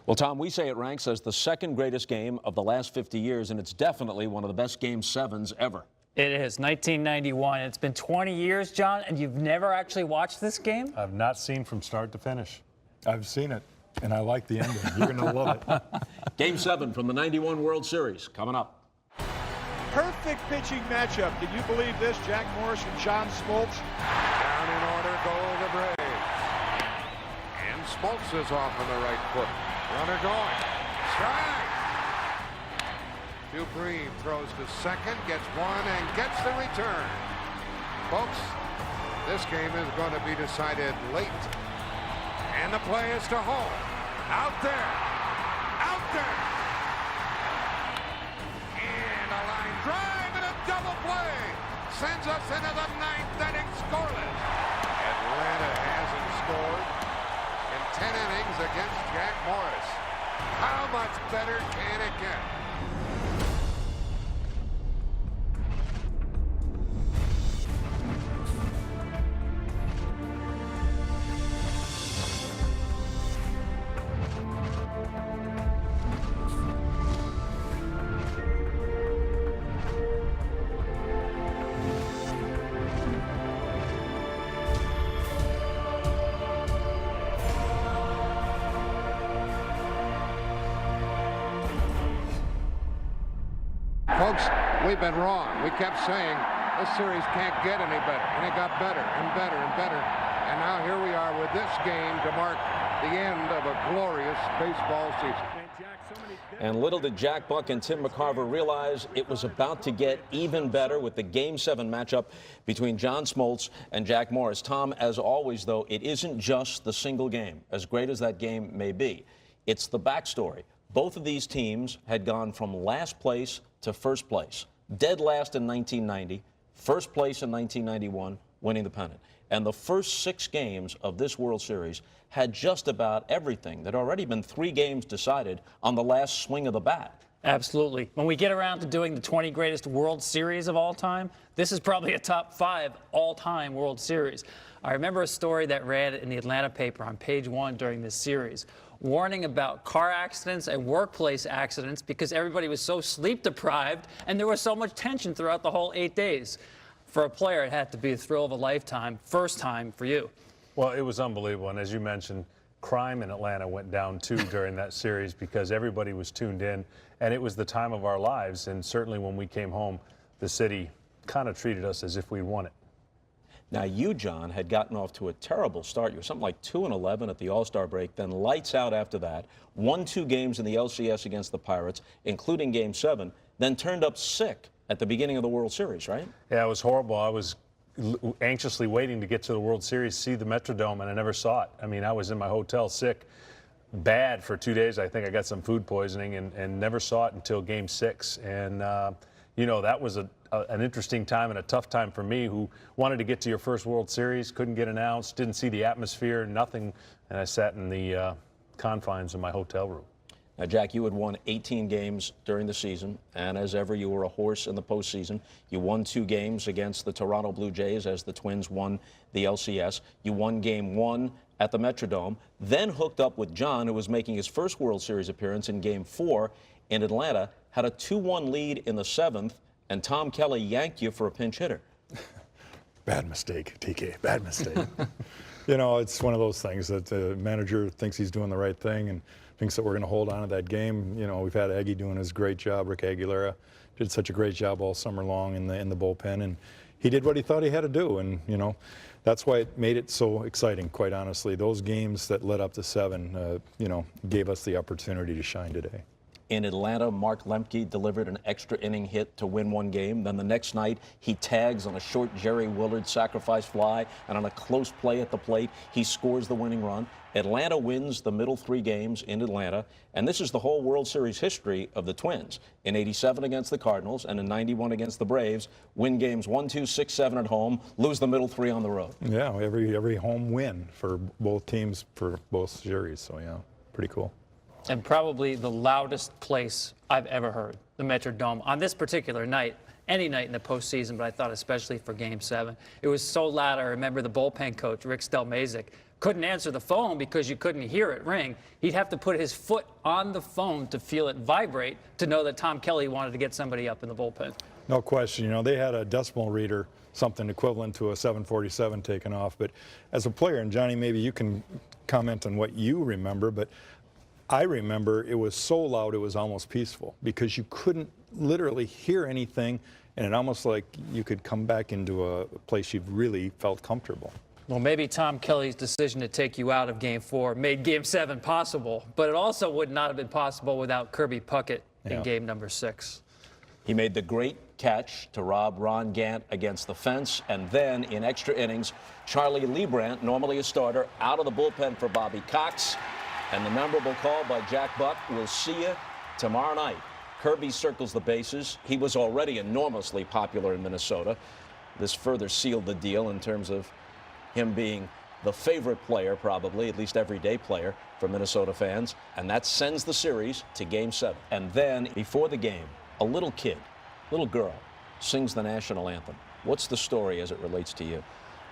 Well, Tom, we say it ranks as the second greatest game of the last 50 years, and it's definitely one of the best Game 7s ever. It is 1991. It's been 20 years, John, and you've never actually watched this game? I've not seen from start to finish. I've seen it, and I like the ending. You're going to love it. Game 7 from the 91 World Series coming up. Perfect pitching matchup. Can you believe this? Jack Morris and John Smoltz. Down in order go the Braves. And Smoltz is off on the right foot. Runner going. Strike. Dupree throws to second, gets one, and gets the return. Folks, this game is going to be decided late. And the play is to home. Out there. Out there. And a line drive and a double play. Sends us into the ninth inning scoreless. Atlanta hasn't scored in 10 innings against Jack Morris. How much better can it get? Folks, we've been wrong. We kept saying this series can't get any better, and it got better and better and better. And now here we are with this game to mark the end of a glorious baseball season. And little did Jack Buck and Tim McCarver realize it was about to get even better with the Game 7 matchup between John Smoltz and Jack Morris. Tom, as always, though, it isn't just the single game, as great as that game may be. It's the backstory. Both of these teams had gone from last place to first place. Dead last in 1990, first place in 1991, winning the pennant. And the first 6 games of this World Series had just about everything. There'd already been 3 games decided on the last swing of the bat. Absolutely. When we get around to doing the 20 greatest World Series of all time, this is probably a top 5 all-time World Series. I remember a story that ran in the Atlanta paper on page 1 during this series, warning about car accidents and workplace accidents because everybody was so sleep deprived and there was so much tension throughout the whole 8 days. For a player, it had to be a thrill of a lifetime, first time for you. Well, it was unbelievable. And as you mentioned, crime in Atlanta went down too during that series because everybody was tuned in, and it was the time of our lives. And certainly when we came home, the city kind of treated us as if we'd won it. Now, you, John, had gotten off to a terrible start. You were something like 2-11 at the All-Star break, then lights out after that, won 2 games in the LCS against the Pirates, including Game 7, then turned up sick at the beginning of the World Series, right? Yeah, it was horrible. I was anxiously waiting to get to the World Series, see the Metrodome, and I never saw it. I mean, I was in my hotel sick, bad for 2 days. I think I got some food poisoning and never saw it until Game 6. And, you know, that was an interesting time and a tough time for me, who wanted to get to your first World Series, couldn't get announced, didn't see the atmosphere, nothing, and I sat in the confines of my hotel room. Now, Jack, you had won 18 games during the season, and as ever, you were a horse in the postseason. You won 2 games against the Toronto Blue Jays as the Twins won the LCS. You won Game 1 at the Metrodome, then hooked up with John, who was making his first World Series appearance in Game 4 in Atlanta, had a 2-1 lead in the 7th, and Tom Kelly yanked you for a pinch hitter. Bad mistake, TK. Bad mistake. You know, it's one of those things that the manager thinks he's doing the right thing and thinks that we're going to hold on to that game. You know, we've had Aggie doing his great job. Rick Aguilera did such a great job all summer long in the bullpen, and he did what he thought he had to do. And you know, that's why it made it so exciting. Quite honestly, those games that led up to 7, you know, gave us the opportunity to shine today. In Atlanta, Mark Lemke delivered an extra inning hit to win 1 game. Then the next night, he tags on a short Jerry Willard sacrifice fly, and on a close play at the plate, he scores the winning run. Atlanta wins the middle 3 games in Atlanta, and this is the whole World Series history of the Twins. In '87 against the Cardinals and in '91 against the Braves, win games 1, 2, 6, 7 at home, lose the middle 3 on the road. Yeah, every home win for both teams for both series. So yeah, pretty cool. And probably the loudest place I've ever heard, the Metrodome, on this particular night. Any night in the postseason, but I thought especially for Game 7. It was so loud. I remember the bullpen coach, Rick Stelmazik, couldn't answer the phone because you couldn't hear it ring. He'd have to put his foot on the phone to feel it vibrate to know that Tom Kelly wanted to get somebody up in the bullpen. No question. You know, they had a decimal reader, something equivalent to a 747 taken off. But as a player, and Johnny, maybe you can comment on what you remember, but I remember it was so loud it was almost peaceful because you couldn't literally hear anything, and it almost like you could come back into a place you really felt comfortable. Well, maybe Tom Kelly's decision to take you out of Game 4 made Game 7 possible, but it also would not have been possible without Kirby Puckett in Game number 6. He made the great catch to rob Ron Gant against the fence, and then in extra innings, Charlie Leibrandt, normally a starter, out of the bullpen for Bobby Cox, and the memorable call by Jack Buck, "We'll see you tomorrow night." Kirby circles the bases. He was already enormously popular in Minnesota. This further sealed the deal in terms of him being the favorite player, probably, at least everyday player for Minnesota fans. And that sends the series to Game 7. And then, before the game, a little kid, little girl, sings the national anthem. What's the story as it relates to you?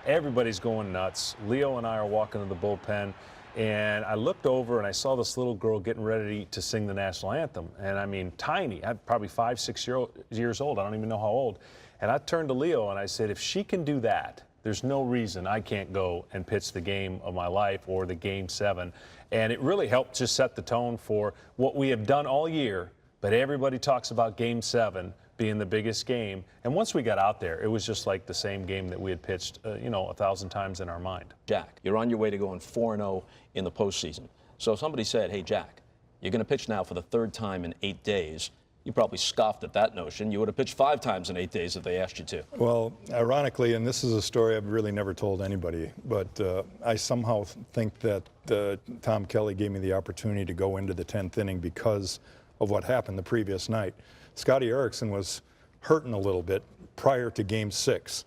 Everybody's going nuts. Leo and I are walking to the bullpen, and I looked over and I saw this little girl getting ready to sing the national anthem. And I mean, tiny, probably 5, 6 years old. I don't even know how old. And I turned to Leo and I said, if she can do that, there's no reason I can't go and pitch the game of my life or the Game 7. And it really helped just set the tone for what we have done all year. But everybody talks about Game 7 being the biggest game. And once we got out there, it was just like the same game that we had pitched, 1,000 times in our mind. Jack, you're on your way to going 4-0 in the postseason. So if somebody said, hey, Jack, you're going to pitch now for the 3rd time in 8 days, you probably scoffed at that notion. You would have pitched 5 times in 8 days if they asked you to. Well, ironically, and this is a story I've really never told anybody, but I somehow think that Tom Kelly gave me the opportunity to go into the 10th inning because of what happened the previous night. Scotty Erickson was hurting a little bit prior to Game 6.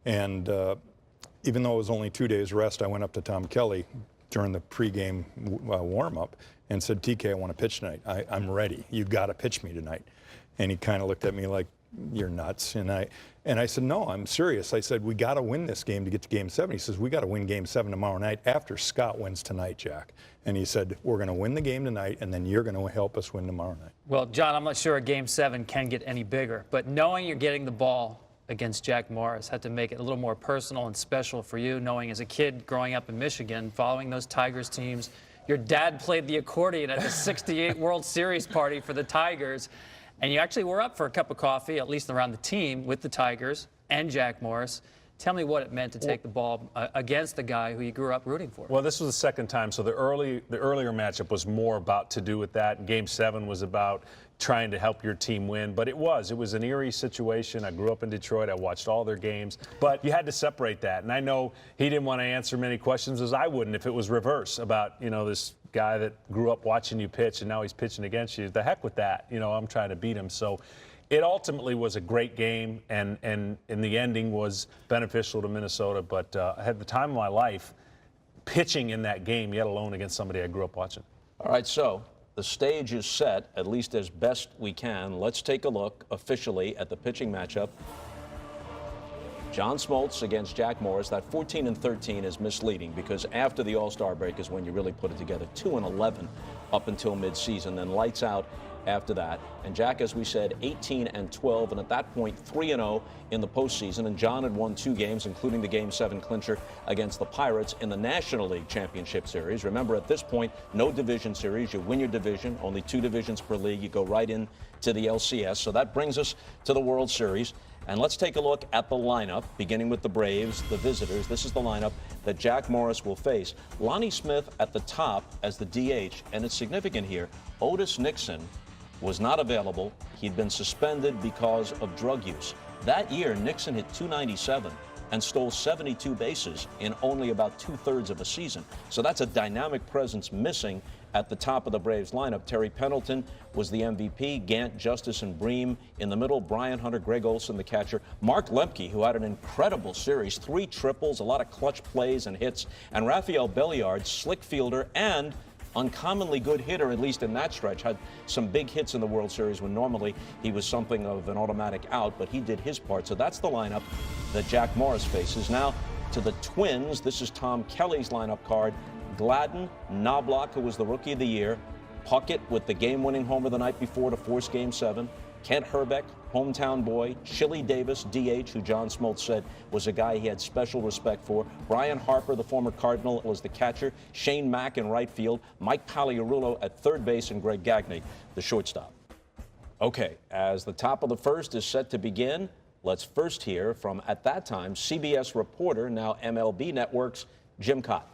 And even though it was only 2 days rest, I went up to Tom Kelly during the pregame warm-up and said, TK, I want to pitch tonight. I'm ready. You've got to pitch me tonight. And he kind of looked at me like, you're nuts. And I said, no, I'm serious. I said, we got to win this game to get to Game 7. He says, we got to win Game 7 tomorrow night after Scott wins tonight, Jack. And he said, we're going to win the game tonight, and then you're going to help us win tomorrow night. Well, John, I'm not sure a Game 7 can get any bigger, but knowing you're getting the ball against Jack Morris had to make it a little more personal and special for you, knowing as a kid growing up in Michigan, following those Tigers teams, your dad played the accordion at the '68 World Series party for the Tigers, and you actually were up for a cup of coffee, at least around the team, with the Tigers and Jack Morris. Tell me what it meant to take the ball against the guy who you grew up rooting for. Well, this was the second time, so the earlier matchup was more about to do with that. Game 7 was about trying to help your team win, but it was an eerie situation. I grew up in Detroit. I watched all their games, but you had to separate that. And I know he didn't want to answer many questions, as I wouldn't if it was reverse about, this guy that grew up watching you pitch and now he's pitching against you. The heck with that. I'm trying to beat him. So it ultimately was a great game, and the ending was beneficial to Minnesota. But I had the time of my life pitching in that game, yet alone against somebody I grew up watching. All right, so the stage is set, at least as best we can. Let's take a look officially at the pitching matchup. John Smoltz against Jack Morris. That 14-13 is misleading because after the All-Star break is when you really put it together. 2-11 up until midseason, then lights out after that. And Jack, as we said, 18-12, and at that point 3-0 in the postseason. And John had won 2 games, including the Game 7 clincher against the Pirates in the National League Championship Series. Remember, at this point, no division series. You win your division, only 2 divisions per league. You go right in to the LCS. So that brings us to the World Series. And let's take a look at the lineup, beginning with the Braves, the visitors. This is the lineup that Jack Morris will face. Lonnie Smith at the top as the DH, and it's significant here. Otis Nixon was not available. He'd been suspended because of drug use. That year, Nixon hit .297 and stole 72 bases in only about 2/3 of a season. So that's a dynamic presence missing at the top of the Braves lineup. Terry Pendleton was the MVP. Gant, Justice, and Bream in the middle. Brian Hunter, Greg Olson, the catcher. Mark Lemke, who had an incredible series, 3 triples, a lot of clutch plays and hits. And Rafael Belliard, slick fielder and uncommonly good hitter, at least in that stretch. Had some big hits in the World Series when normally he was something of an automatic out, but he did his part. So that's the lineup that Jack Morris faces. Now, to the Twins. This is Tom Kelly's lineup card. Gladden, Knobloch, who was the Rookie of the Year, Puckett with the game-winning homer the night before to force Game 7, Kent Hrbek, hometown boy, Chili Davis, DH, who John Smoltz said was a guy he had special respect for, Brian Harper, the former Cardinal, was the catcher, Shane Mack in right field, Mike Pagliarulo at third base, and Greg Gagne, the shortstop. Okay, as the top of the first is set to begin, let's first hear from, at that time, CBS reporter, now MLB Network's Jim Cott.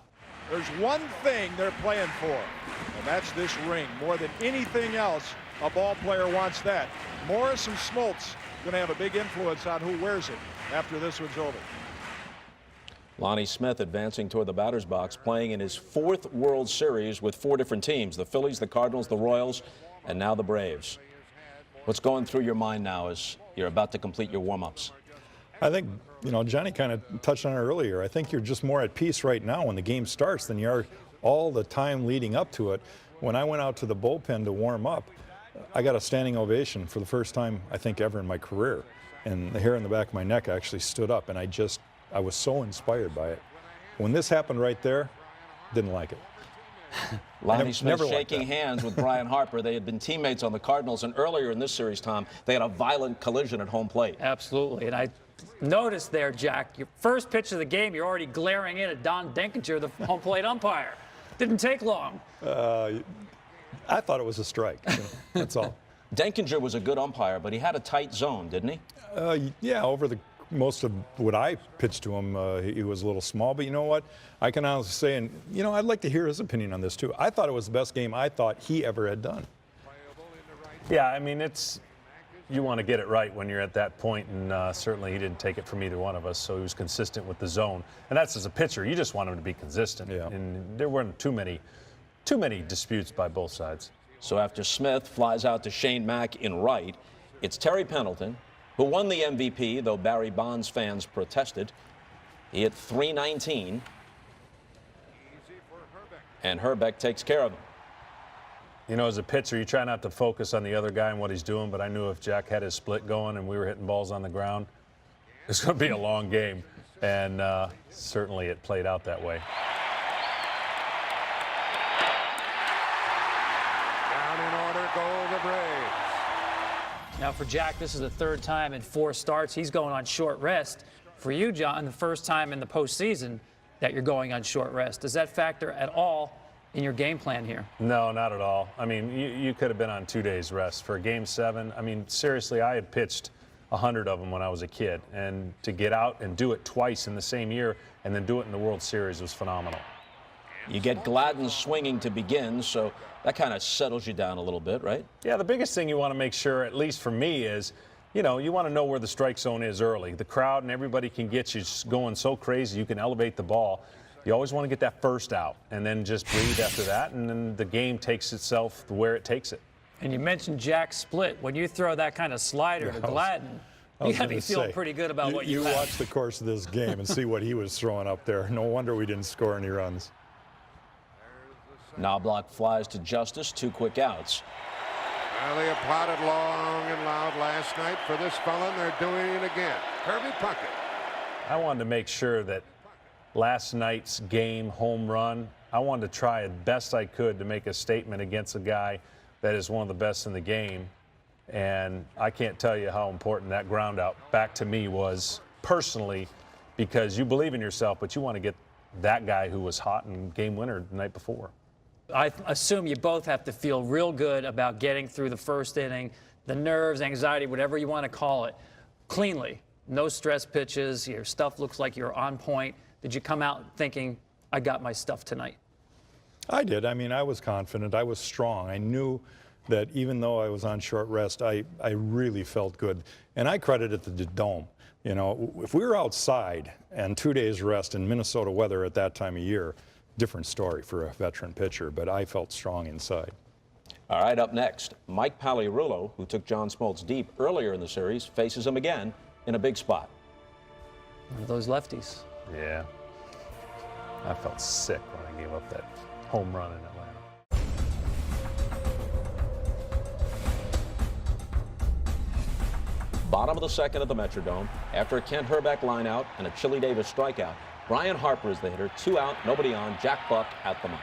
There's one thing they're playing for, and that's this ring. More than anything else, a ball player wants that. Morris and Smoltz going to have a big influence on who wears it after this one's over. Lonnie Smith advancing toward the batter's box, playing in his 4th World Series with 4 different teams, the Phillies, the Cardinals, the Royals, and now the Braves. What's going through your mind now as you're about to complete your warm-ups? I think, Johnny kind of touched on it earlier. I think you're just more at peace right now when the game starts than you are all the time leading up to it. When I went out to the bullpen to warm up, I got a standing ovation for the first time, I think, ever in my career. And the hair on the back of my neck actually stood up, and I was so inspired by it. When this happened right there, didn't like it. Lonnie Smith shaking hands with Brian Harper. They had been teammates on the Cardinals, and earlier in this series, Tom, they had a violent collision at home plate. Absolutely. And I noticed there, Jack, your first pitch of the game, you're already glaring in at Don Denkinger, the home plate umpire. Didn't take long. I thought it was a strike. That's all. Denkinger was a good umpire, but he had a tight zone, didn't he? Yeah, over the most of what I pitched to him, he was a little small. But you know what? I can honestly say, and I'd like to hear his opinion on this too. I thought it was the best game I thought he ever had done. Yeah, I mean, you want to get it right when you're at that point, and certainly he didn't take it from either one of us, so he was consistent with the zone. And that's as a pitcher, you just want him to be consistent. Yeah. And there weren't too many disputes by both sides. So after Smith flies out to Shane Mack in right, it's Terry Pendleton, who won the MVP, though Barry Bonds fans protested. He hit .319, and Hrbek takes care of him. As a pitcher, you try not to focus on the other guy and what he's doing, but I knew if Jack had his split going and we were hitting balls on the ground, it's going to be a long game, and certainly it played out that way. Down in order go the Braves. Now for Jack, this is the 3rd time in 4 starts. He's going on short rest. For you, John, the first time in the postseason that you're going on short rest. Does that factor at all in your game plan here? No, not at all. I mean, you could have been on 2 days rest for Game 7. I mean, seriously, I had pitched 100 of them when I was a kid, and to get out and do it twice in the same year and then do it in the World Series was phenomenal. You get Gladden swinging to begin, so that kind of settles you down a little bit, right? Yeah, the biggest thing you want to make sure, at least for me, is, you want to know where the strike zone is early. The crowd and everybody can get you going so crazy you can elevate the ball. You always want to get that first out and then just breathe after that, and then the game takes itself where it takes it. And you mentioned Jack's split. When you throw that kind of slider to Gladden, you got to be feeling pretty good about what you have. You watch the course of this game and see what he was throwing up there. No wonder we didn't score any runs. Knobloch flies to Justice, 2 quick outs. Well, they applauded long and loud last night for this fella, and they're doing it again. Kirby Puckett. I wanted to make sure that last night's game home run, I wanted to try as best I could to make a statement against a guy that is one of the best in the game. And I can't tell you how important that ground out back to me was personally, because you believe in yourself, but you want to get that guy who was hot and game winner the night before. I assume you both have to feel real good about getting through the first inning, the nerves, anxiety, whatever you want to call it, cleanly. No stress pitches. Your stuff looks like you're on point. Did you come out thinking, I got my stuff tonight? I did. I mean, I was confident. I was strong. I knew that even though I was on short rest, I really felt good. And I credited the dome. If we were outside and 2 days rest in Minnesota weather at that time of year, different story for a veteran pitcher, but I felt strong inside. All right, up next, Mike Pagliarulo, who took John Smoltz deep earlier in the series, faces him again in a big spot. One of those lefties. Yeah. I felt sick when I gave up that home run in Atlanta. Bottom of the 2nd at the Metrodome, after a Kent Hrbek lineout and a Chili Davis strikeout, Brian Harper is the hitter. 2 out, nobody on. Jack Buck at the mic.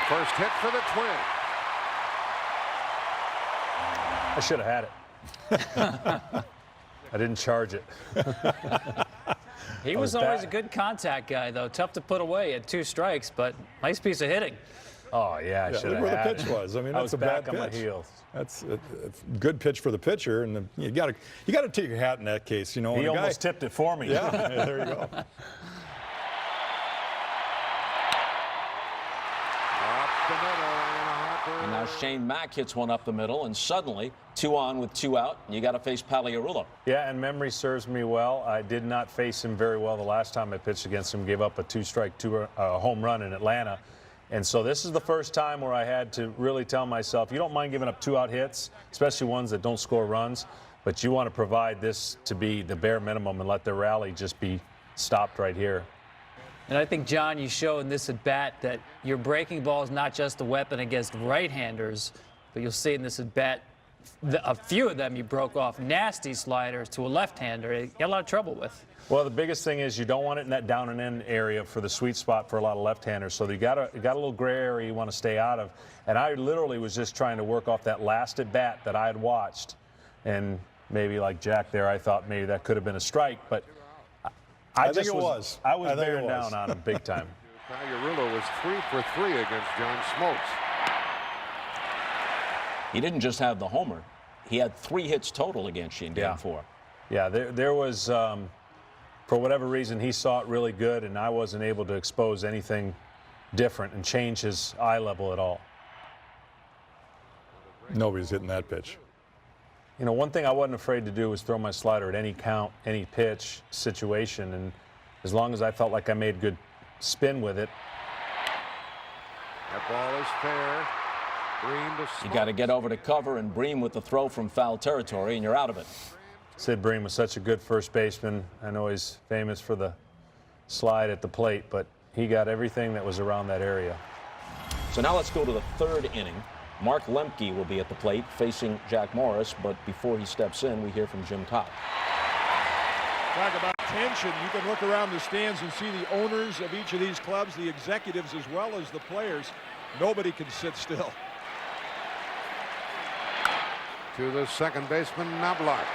First hit for the Twins. I should have had it. I didn't charge it. He was always a good contact guy, though. Tough to put away at 2 strikes, but nice piece of hitting. Oh, yeah, I should have Look where had the pitch it. was. I mean, I that's was a bad back on my pitch. heels. That's a good pitch for the pitcher, and you got to take your hat in that case. You know, He when a almost guy, tipped it for me. Yeah, there you go. Up the middle, and Harper. And now Shane Mack hits one up the middle, and suddenly 2 on with 2 out, and you got to face Paliarulo. Yeah, and memory serves me well. I did not face him very well the last time I pitched against him. Gave up a 2-strike home run in Atlanta. And so this is the first time where I had to really tell myself, you don't mind giving up 2-out hits, especially ones that don't score runs, but you want to provide this to be the bare minimum and let the rally just be stopped right here. And I think, John, you show in this at-bat that your breaking ball is not just a weapon against right-handers, but you'll see in this at-bat a few of them you broke off nasty sliders to a left-hander you got a lot of trouble with. Well, the biggest thing is you don't want it in that down and in area for the sweet spot for a lot of left-handers. So you got a little gray area you want to stay out of. And I literally was just trying to work off that last at-bat that I had watched. And maybe like Jack there, I thought maybe that could have been a strike. But I think just it was. I was I think it bearing was. down on him big time. Paliarulo was 3 for 3 against John Smoltz. He didn't just have the homer. He had 3 hits total against you in Game 4. Yeah, there was, for whatever reason, he saw it really good, and I wasn't able to expose anything different and change his eye level at all. Nobody's hitting that pitch. You know, one thing I wasn't afraid to do was throw my slider at any count, any pitch, situation, and as long as I felt like I made good spin with it. That ball is fair. Green to Smoltz. You got to get over to cover, and Bream with the throw from foul territory, and you're out of it. Sid Bream was such a good first baseman. I know he's famous for the slide at the plate, but he got everything that was around that area. So now let's go to the 3rd inning. Mark Lemke will be at the plate facing Jack Morris, but before he steps in, we hear from Jim Cobb. Talk about tension. You can look around the stands and see the owners of each of these clubs, the executives as well as the players. Nobody can sit still. To the second baseman, Knobloch.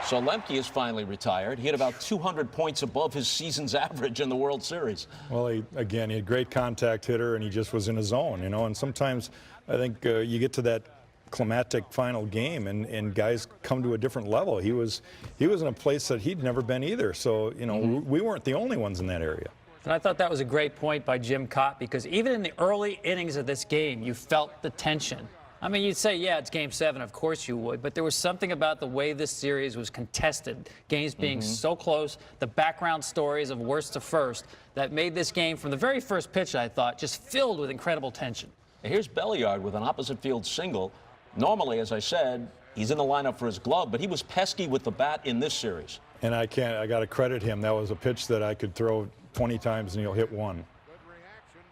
So Lemke is finally retired. He had about 200 points above his season's average in the World Series. Well, he had a great contact hitter, and he just was in his zone, you know. And sometimes I think you get to that climactic final game, and guys come to a different level. He was in a place that he'd never been either. So, you know, we weren't the only ones in that area. And I thought that was a great point by Jim Cott, because even in the early innings of this game, you felt the tension. I mean, you'd say, yeah, it's Game 7, of course you would, but there was something about the way this series was contested, games being so close, the background stories of worst to first, that made this game, from the very first pitch, I thought, just filled with incredible tension. Here's Belliard with an opposite field single. Normally, as I said, he's in the lineup for his glove, but he was pesky with the bat in this series. And I got to credit him. That was a pitch that I could throw 20 times and he'll hit one.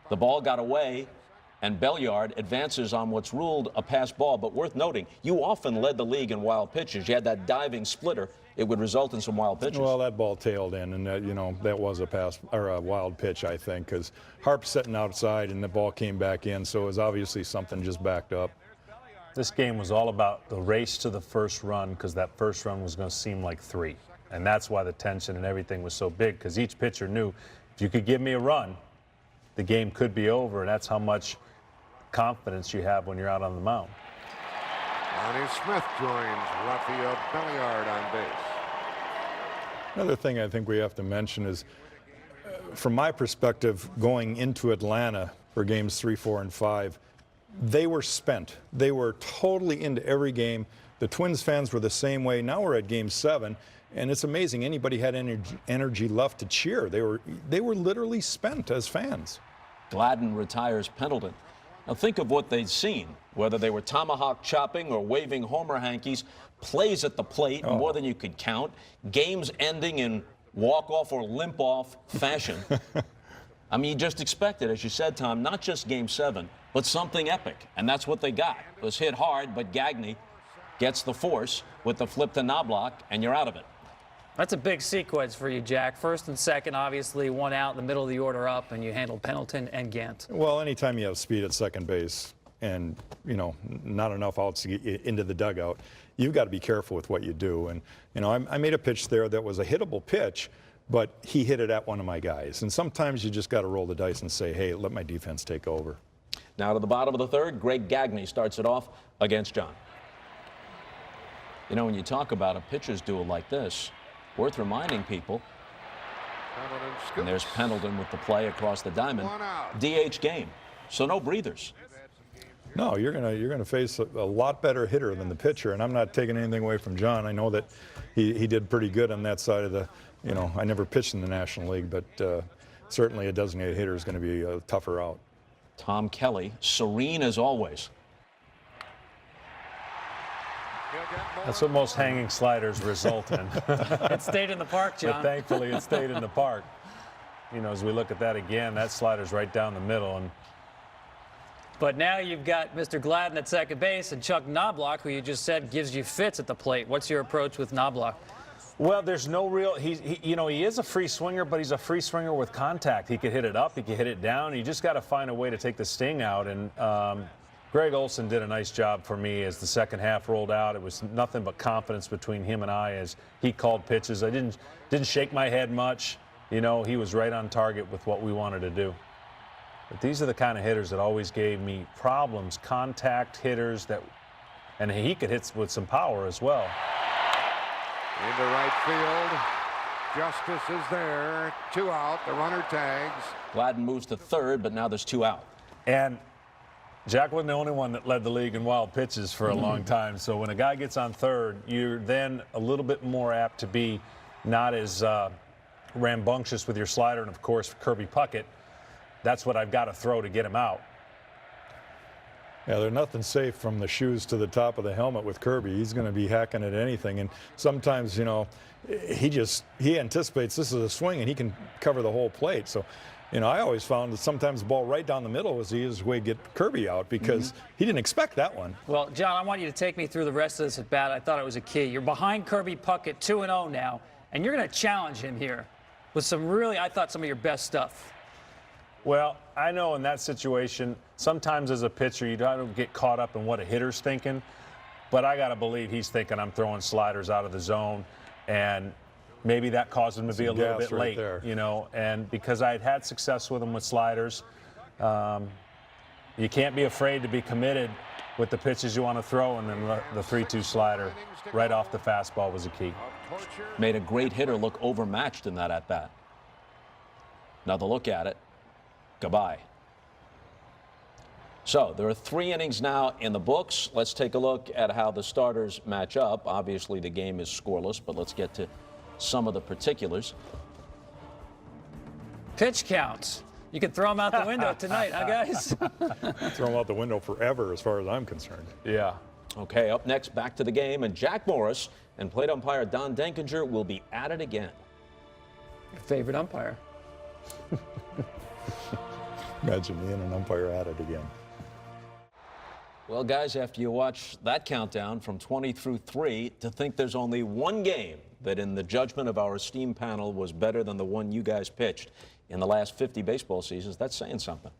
The ball got away, and Belliard advances on what's ruled a pass ball. But worth noting, you often led the league in wild pitches. You had that diving splitter. It would result in some wild pitches. Well, that ball tailed in, and you know, that was a pass or a wild pitch, I think, because Harp's sitting outside and the ball came back in, so it was obviously something just backed up. This game was all about the race to the first run, because that first run was going to seem like 3. And that's why the tension and everything was so big, because each pitcher knew if you could give me a run, the game could be over, and that's how much confidence you have when you're out on the mound. Ronnie Smith joins Rafael Belliard on base. Another thing I think we have to mention is, from my perspective, going into Atlanta for games 3, 4, and 5, they were spent. They were totally into every game. The Twins fans were the same way. Now we're at Game 7, and it's amazing anybody had energy left to cheer. They were literally spent as fans. Gladden retires Pendleton. Now think of what they'd seen, whether they were tomahawk chopping or waving homer hankies, plays at the plate more than you could count, games ending in walk-off or limp-off fashion. I mean, you just expected, as you said, Tom, not just Game 7, but something epic, and that's what they got. It was hit hard, but Gagne gets the force with the flip to Knobloch, and you're out of it. That's a big sequence for you, Jack. First and second, obviously, one out in the middle of the order up, and you handle Pendleton and Gant. Well, anytime you have speed at second base and, you know, not enough outs to get into the dugout, you've got to be careful with what you do. And, you know, I made a pitch there that was a hittable pitch, but he hit it at one of my guys. And sometimes you just got to roll the dice and say, hey, let my defense take over. Now to the bottom of the third, Greg Gagne starts it off against John. You know, when you talk about a pitcher's duel like this, worth reminding people, and there's Pendleton with the play across the diamond, DH game, so no breathers. No, you're gonna face a lot better hitter than the pitcher, and I'm not taking anything away from John. I know that he did pretty good on that side of the, you know, I never pitched in the National League, but certainly a designated hitter is going to be a tougher out. Tom Kelly, serene as always. That's what most hanging sliders result in. It stayed in the park, John. But thankfully, it stayed in the park. You know, as we look at that again, that slider's right down the middle. And But now you've got Mr. Gladden at second base and Chuck Knobloch, who you just said gives you fits at the plate. What's your approach with Knobloch? well, there's no real. You know, he is a free swinger, but he's a free swinger with contact. He could hit it up, he could hit it down. You just got to find a way to take the sting out. And Greg Olson did a nice job for me as the second half rolled out. It was nothing but confidence between him and I as he called pitches. I didn't shake my head much. You know, he was right on target with what we wanted to do. But these are the kind of hitters that always gave me problems, contact hitters that, and he could hit with some power as well. Into right field. Justice is there. 2 out. The runner tags. Gladden moves to third, but now there's 2 out. And Jack wasn't the only one that led the league in wild pitches for a long time. So when a guy gets on third, you're then a little bit more apt to be not as rambunctious with your slider. And, of course, Kirby Puckett, that's what I've got to throw to get him out. Yeah, there's nothing safe from the shoes to the top of the helmet with Kirby. He's going to be hacking at anything. And sometimes, you know, he anticipates this is a swing and he can cover the whole plate. So, you know, I always found that sometimes the ball right down the middle was the easiest way to get Kirby out because he didn't expect that one. Well, John, I want you to take me through the rest of this at bat. I thought it was a key. You're behind Kirby Puckett 2-0 now, and you're going to challenge him here with some really, I thought, some of your best stuff. Well, I know in that situation, sometimes as a pitcher, you don't get caught up in what a hitter's thinking. But I got to believe he's thinking I'm throwing sliders out of the zone. And maybe that caused him to be a little bit late, you know. And because I had success with him with sliders, you can't be afraid to be committed with the pitches you want to throw. And then the 3-2 slider right off the fastball was a key. Made a great hitter look overmatched in that at-bat. Another look at it. Goodbye. So there are 3 innings now in the books. Let's take a look at how the starters match up. Obviously, the game is scoreless, but let's get to some of the particulars. Pitch counts. You can throw them out the window tonight, huh, guys? Throw him out the window forever as far as I'm concerned. Yeah. Okay, up next, back to the game, and Jack Morris and plate umpire Don Denkinger will be at it again. Your favorite umpire. Imagine me and an umpire at it again. Well, guys, after you watch that countdown from 20 through 3, to think there's only one game that in the judgment of our esteemed panel was better than the one you guys pitched in the last 50 baseball seasons, that's saying something.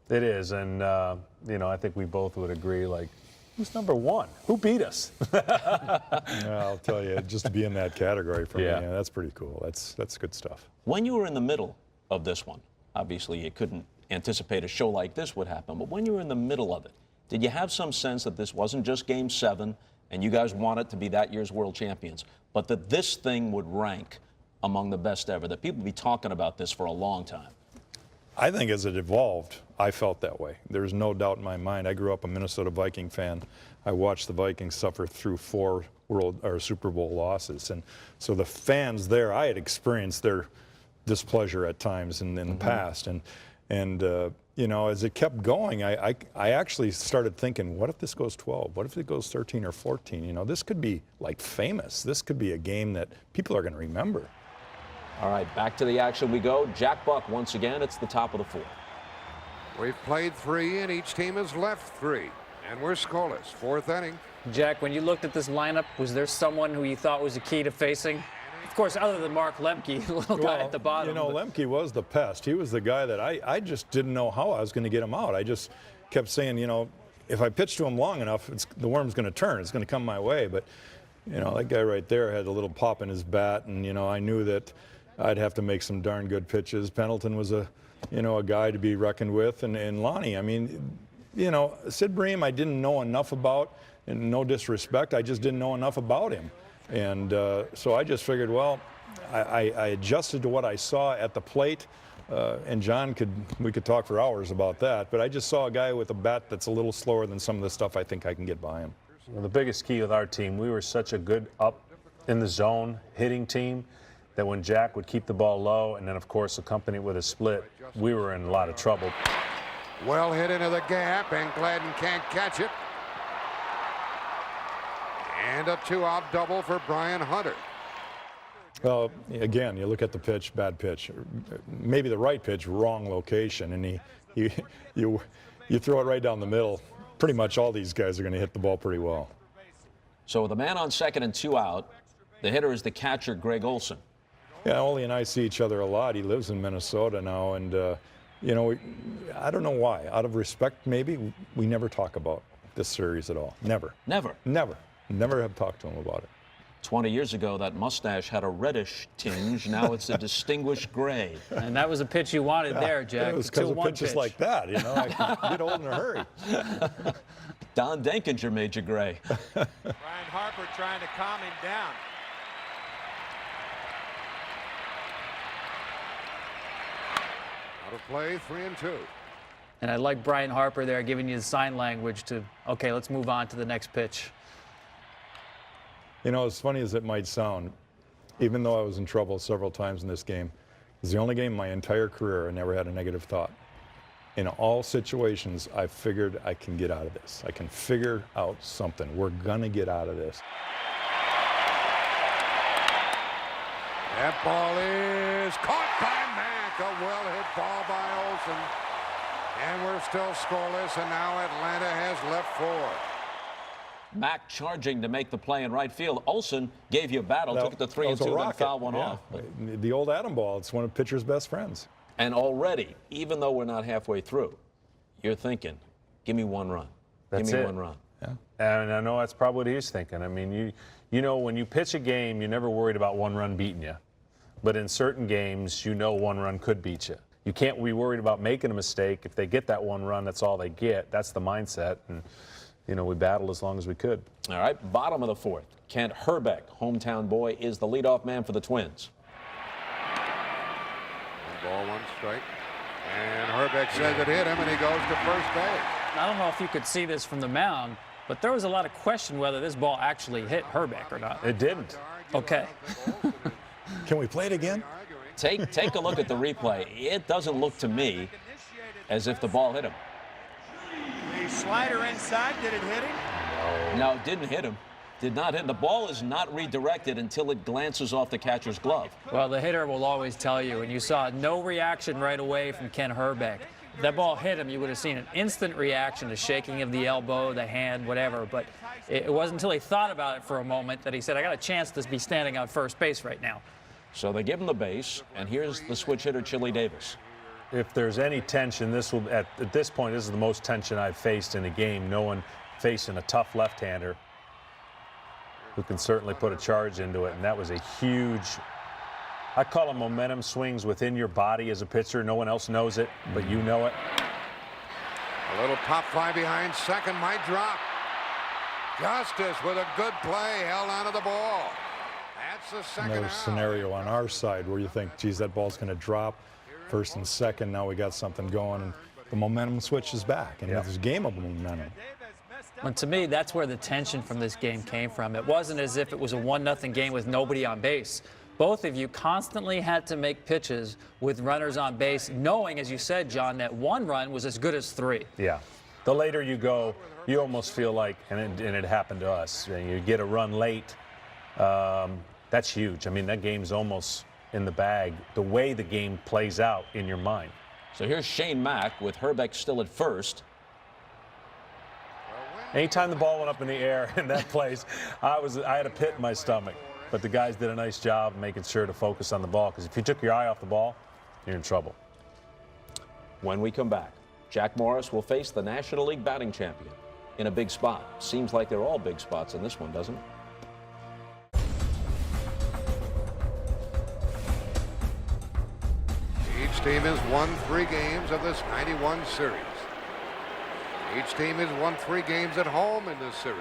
It is, and, you know, I think we both would agree, like, who's number 1? Who beat us? Yeah, I'll tell you, just to be in that category for me, that's pretty cool. That's good stuff. When you were in the middle of this one, obviously you couldn't anticipate a show like this would happen, but when you were in the middle of it, did you have some sense that this wasn't just Game 7 and you guys wanted to be that year's world champions, but that this thing would rank among the best ever, that people would be talking about this for a long time? I think as it evolved, I felt that way. There's no doubt in my mind. I grew up a Minnesota Viking fan. I watched the Vikings suffer through 4 Super Bowl losses. And so the fans there, I had experienced their displeasure at times in the past. And you know, as it kept going, I actually started thinking, what if this goes 12? What if it goes 13 or 14? You know, this could be like famous. This could be a game that people are going to remember. All right, back to the action we go. Jack Buck once again. It's the top of the 4th. We've played 3 and each team has left 3. And we're scoreless. 4th inning. Jack, when you looked at this lineup, was there someone who you thought was the key to facing? Of course, other than Mark Lemke, the little guy at the bottom. You know, Lemke was the pest. He was the guy that I just didn't know how I was going to get him out. I just kept saying, you know, if I pitch to him long enough, the worm's going to turn. It's going to come my way. But, you know, that guy right there had a little pop in his bat, and, you know, I knew that I'd have to make some darn good pitches. Pendleton was a guy to be reckoned with, and Lonnie. I mean, you know, Sid Bream I didn't know enough about, and no disrespect, I just didn't know enough about him. And so I just figured, well, I adjusted to what I saw at the plate, and John we could talk for hours about that, but I just saw a guy with a bat that's a little slower than some of the stuff I think I can get by him. Well, the biggest key with our team, we were such a good up in the zone hitting team that when Jack would keep the ball low and then, of course, accompany it with a split, we were in a lot of trouble. Well hit into the gap, and Gladden can't catch it. And a 2-out double for Brian Hunter. Well, again, you look at the pitch, bad pitch. Maybe the right pitch, wrong location, and you throw it right down the middle. Pretty much all these guys are going to hit the ball pretty well. So with a man on second and 2 out, the hitter is the catcher, Greg Olson. Yeah, Ole and I see each other a lot. He lives in Minnesota now, and you know, I don't know why. Out of respect, maybe, we never talk about this series at all. Never. Never. Never. Never have talked to him about it. 20 years ago, that mustache had a reddish tinge. Now it's a distinguished gray. And that was a pitch you wanted there, Jack. It was because of pitches pitch. like that, you know. I can get old in a hurry. Don Denkinger made you gray. Brian Harper trying to calm him down. Out of play, 3-2. And I like Brian Harper there giving you the sign language to, okay, let's move on to the next pitch. You know, as funny as it might sound, even though I was in trouble several times in this game, it's the only game in my entire career I never had a negative thought. In all situations, I figured I can get out of this. I can figure out something. We're going to get out of this. That ball is caught by Mack. A well-hit ball by Olson. And we're still scoreless, and now Atlanta has left 4. Mack charging to make the play in right field. Olson gave you a battle, took it to 3-2, then fouled one off. The old Atom ball, it's one of pitcher's best friends. And already, even though we're not halfway through, you're thinking, give me one run. That's give me it. one run. Yeah. And I know that's probably what he's thinking. I mean, you know, when you pitch a game, you're never worried about one run beating you. But in certain games, you know one run could beat you. You can't be worried about making a mistake. If they get that one run, that's all they get. That's the mindset. And, you know, we battled as long as we could. All right, bottom of the 4th. Kent Herbeck, hometown boy, is the leadoff man for the Twins. 1 ball, 1 strike. And Herbeck says it hit him, and he goes to first base. I don't know if you could see this from the mound, but there was a lot of question whether this ball actually hit Herbeck or not. It didn't. Okay. Can we play it again? Take a look at the replay. It doesn't look to me as if the ball hit him. The slider inside, did it hit him? No, it didn't hit him. Did not hit. The ball is not redirected until it glances off the catcher's glove. Well, the hitter will always tell you, and you saw no reaction right away from Ken Herbeck. If that ball hit him, you would have seen an instant reaction, a shaking of the elbow, the hand, whatever. But it wasn't until he thought about it for a moment that he said, I got a chance to be standing on first base right now. So they give him the base, and here's the switch hitter, Chili Davis. If there's any tension, this will at this point, this is the most tension I've faced in a game. No one facing a tough left-hander who can certainly put a charge into it, and that was a huge, I call them momentum swings within your body as a pitcher. No one else knows it, but you know it. A little pop fly behind second might drop. Costas with a good play, held onto the ball. That's the second Another out. scenario on our side where you think, geez, that ball's going to drop first and second. Now we got something going, and the momentum switches back, and it's a game of momentum. And to me, that's where the tension from this game came from. It wasn't as if it was a 1-0 game with nobody on base. Both of you constantly had to make pitches with runners on base, knowing, as you said, John, that 1 run was as good as 3. Yeah. The later you go, you almost feel like, and it happened to us, you get a run late, that's huge. I mean, that game's almost in the bag, the way the game plays out in your mind. So here's Shane Mack with Herbeck still at first. The Anytime the ball went up in the air in that place, I had a pit in my stomach. But the guys did a nice job making sure to focus on the ball, because if you took your eye off the ball, you're in trouble. When we come back, Jack Morris will face the National League batting champion in a big spot. Seems like they're all big spots in this one, doesn't it? Each team has won 3 games of this 91 series. Each team has won 3 games at home in this series.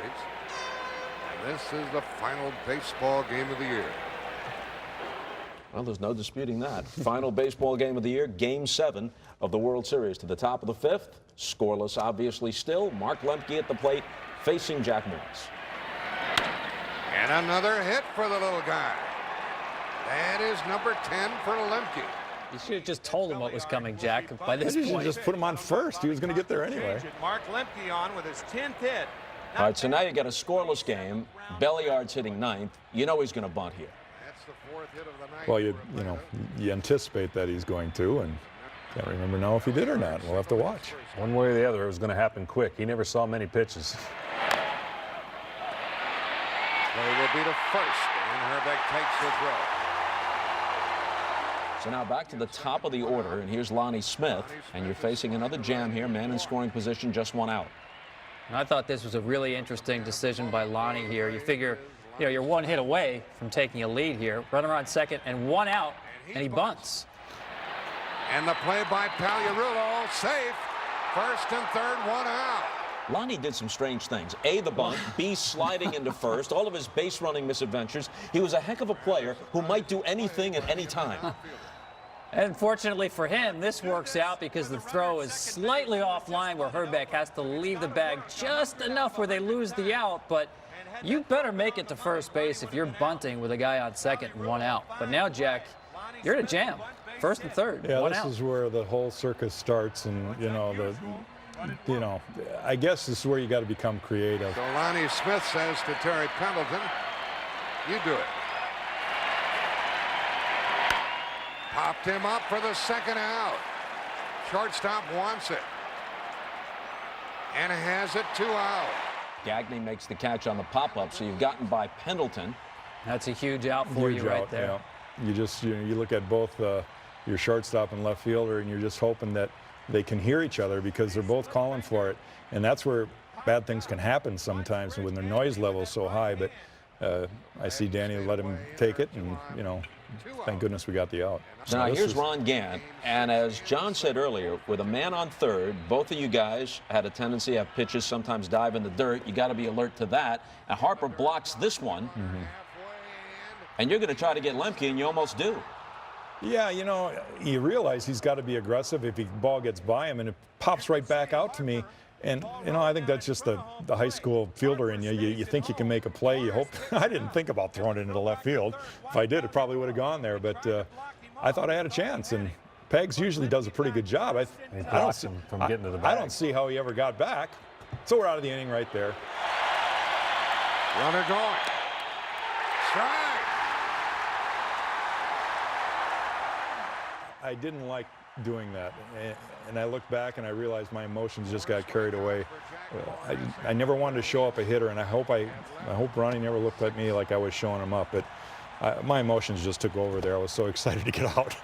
And this is the final baseball game of the year. Well, there's no disputing that. Final baseball game of the year, Game 7 of the World Series. To the top of the 5th, scoreless obviously still. Mark Lemke at the plate facing Jack Morris. And another hit for the little guy. That is number 10 for Lemke. You should have just told him what was coming, Jack. By this You should point, just put him on first. He was going to get there anyway. Mark Lemke on with his 10th hit. All right, so now you got a scoreless game. Belliard's hitting 9th. You know he's going to bunt here. That's the 4th hit of the night. Well, you anticipate that he's going to, and can't remember now if he did or not. We'll have to watch. One way or the other, it was going to happen quick. He never saw many pitches. Play will be to first, and Herbeck takes the throw. So now back to the top of the order, and here's Lonnie Smith, and you're facing another jam here. Man in scoring position, just 1 out. And I thought this was a really interesting decision by Lonnie here. You figure, you're 1 hit away from taking a lead here. Runner on second and 1 out, and he bunts. And the play by Pagliarulo, safe. First and third, 1 out. Lonnie did some strange things. A, the bunt. B, sliding into first. All of his base running misadventures. He was a heck of a player who might do anything at any time. And fortunately for him, this works out because the throw is slightly offline where Herbeck has to leave the bag just enough where they lose the out. But you better make it to first base if you're bunting with a guy on second and 1 out. But now, Jack, you're in a jam. First and third, Yeah, 1 this out. is where the whole circus starts, and I guess this is where you got to become creative. So Lonnie Smith says to Terry Pendleton, you do it. Popped him up for the second out. Shortstop wants it. And has it 2 out. Gagne makes the catch on the pop-up, so you've gotten by Pendleton. That's a huge out for Huge you right out, there. yeah. You just you look at both your shortstop and left fielder, and you're just hoping that they can hear each other because they're both calling for it, and that's where bad things can happen sometimes when their noise level is so high. But I see Danny let him take it, and thank goodness we got the out. Now This here's is- Ron Gant, and as John said earlier, with a man on third, both of you guys had a tendency to have pitches sometimes dive in the dirt. You got to be alert to that. And Harper blocks this one, and you're going to try to get Lemke, and you almost do. Yeah, you realize he's got to be aggressive if the ball gets by him, and it pops right back out to me. And, I think that's just the high school fielder in you. You think you can make a play. You hope. I didn't think about throwing it into left field. If I did, it probably would have gone there. But I thought I had a chance. And Pegs usually does a pretty good job. I don't see him from getting to the I bag. don't see how he ever got back. So we're out of the inning right there. Runner going. Strike. I didn't like doing that, and I looked back and I realized my emotions just got carried away. I never wanted to show up a hitter, and I hope Ronnie never looked at me like I was showing him up, but my emotions just took over there. I was so excited to get out.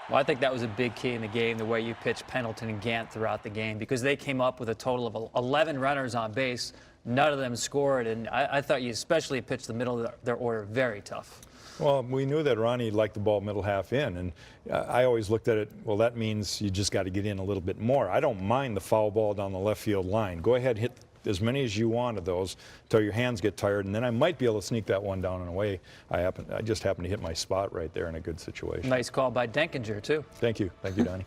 Well, I think that was a big key in the game, the way you pitched Pendleton and Gant throughout the game, because they came up with a total of 11 runners on base. None of them scored, and I thought you especially pitched the middle of their order very tough. Well, we knew that Ronnie liked the ball middle half in, and I always looked at it, well, that means you just got to get in a little bit more. I don't mind the foul ball down the left field line. Go ahead, hit as many as you want of those until your hands get tired, and then I might be able to sneak that one down and away. I just happened to hit my spot right there in a good situation. Nice call by Denkinger, too. Thank you, Donnie.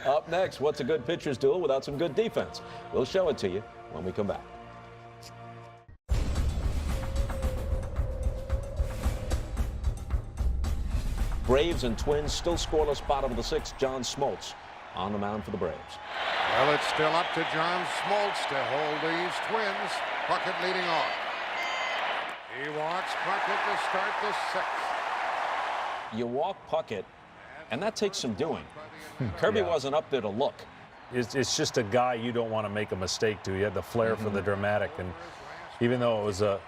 Up next, what's a good pitcher's duel without some good defense? We'll show it to you when we come back. Braves and Twins still scoreless, bottom of the 6th. John Smoltz on the mound for the Braves. Well, it's still up to John Smoltz to hold these Twins. Puckett leading off. He walks Puckett to start the 6th. You walk Puckett, and that takes some doing. Kirby wasn't up there to look. it's just a guy you don't want to make a mistake to. He had the flair for the dramatic, and even though it was a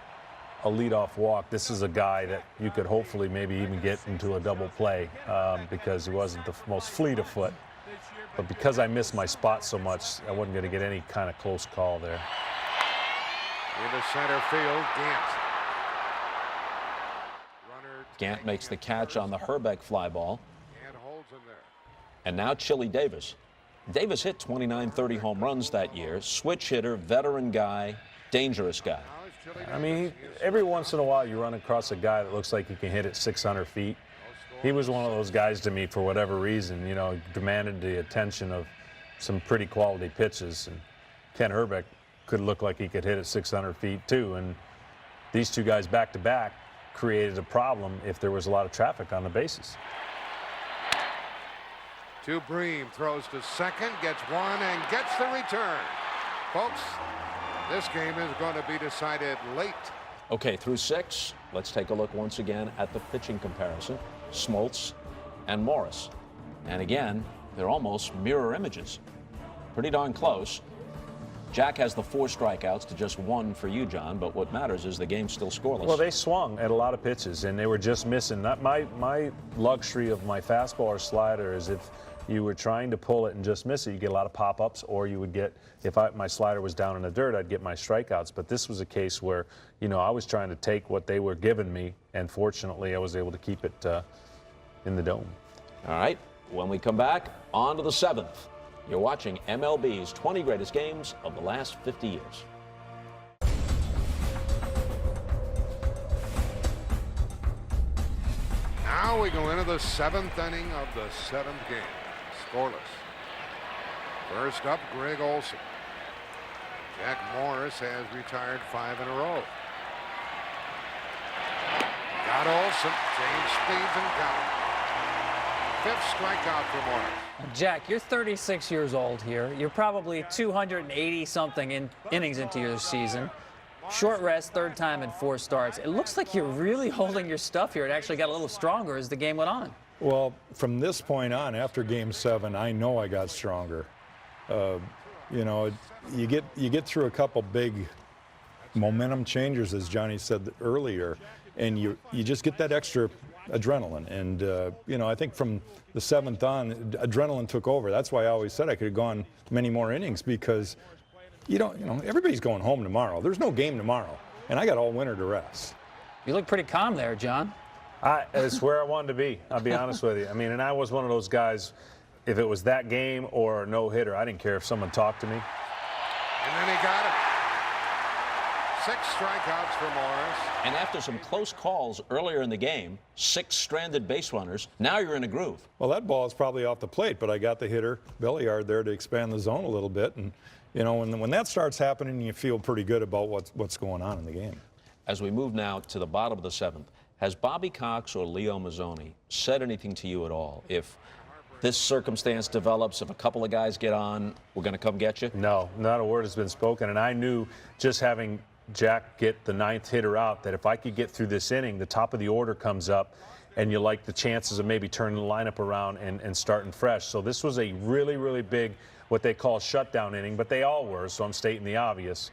leadoff walk, this is a guy that you could hopefully maybe even get into a double play because he wasn't the most fleet of foot. But because I missed my spot so much, I wasn't going to get any kind of close call there. Into center field, Gant makes the catch on the Herbeck fly ball. Gant holds him there. And now Chili Davis. Davis hit 29, 30 home runs that year. Switch hitter, veteran guy, dangerous guy. I mean, every once in a while you run across a guy that looks like he can hit it 600 feet. He was one of those guys to me for whatever reason, you know, demanded the attention of some pretty quality pitches. And Ken Herbeck could look like he could hit it 600 feet too. And these two guys back to back created a problem if there was a lot of traffic on the bases. To Bream, throws to second, gets one, and gets the return. Folks, this game is going to be decided late. Okay, through 6, let's take a look once again at the pitching comparison. Smoltz and Morris. And again, they're almost mirror images. Pretty darn close. Jack has the 4 strikeouts to just 1 for you, John, but what matters is the game's still scoreless. Well, they swung at a lot of pitches, and they were just missing. My luxury of my fastball or slider is if you were trying to pull it and just miss it, you get a lot of pop-ups, or you would get, if my slider was down in the dirt, I'd get my strikeouts. But this was a case where, you know, I was trying to take what they were giving me, and fortunately I was able to keep it in the dome. All right, when we come back, on to the 7th. You're watching MLB's 20 greatest games of the last 50 years. Now we go into the 7th inning of the 7th game. Scoreless. First up, Greg Olson. Jack Morris has retired 5 in a row. Got Olson. Change speeds and count. 5th strikeout for Morris. Jack, you're 36 years old here. You're probably 280-something innings into your season. Short rest, 3rd time in 4 starts. It looks like you're really holding your stuff here. It actually got a little stronger as the game went on. Well, from this point on, after Game 7, I know I got stronger. You know, you get through a couple big momentum changes, as Johnny said earlier, and you just get that extra adrenaline. And you know, I think from the 7th on, adrenaline took over. That's why I always said I could have gone many more innings, because you know, everybody's going home tomorrow. There's no game tomorrow, and I got all winter to rest. You look pretty calm there, John. It's where I wanted to be, I'll be honest with you. I mean, and I was one of those guys, if it was that game or a no-hitter, I didn't care if someone talked to me. And then he got it. 6 strikeouts for Morris. And after some close calls earlier in the game, 6 stranded base runners, now you're in a groove. Well, that ball is probably off the plate, but I got the hitter, Belliard, there to expand the zone a little bit. And, you know, when that starts happening, you feel pretty good about what's going on in the game. As we move now to the bottom of the 7th, has Bobby Cox or Leo Mazzoni said anything to you at all? If this circumstance develops, if a couple of guys get on, we're going to come get you? No, not a word has been spoken. And I knew, just having Jack get the 9th hitter out, that if I could get through this inning, the top of the order comes up, and you like the chances of maybe turning the lineup around and starting fresh. So this was a really, really big, what they call shutdown inning, but they all were, so I'm stating the obvious.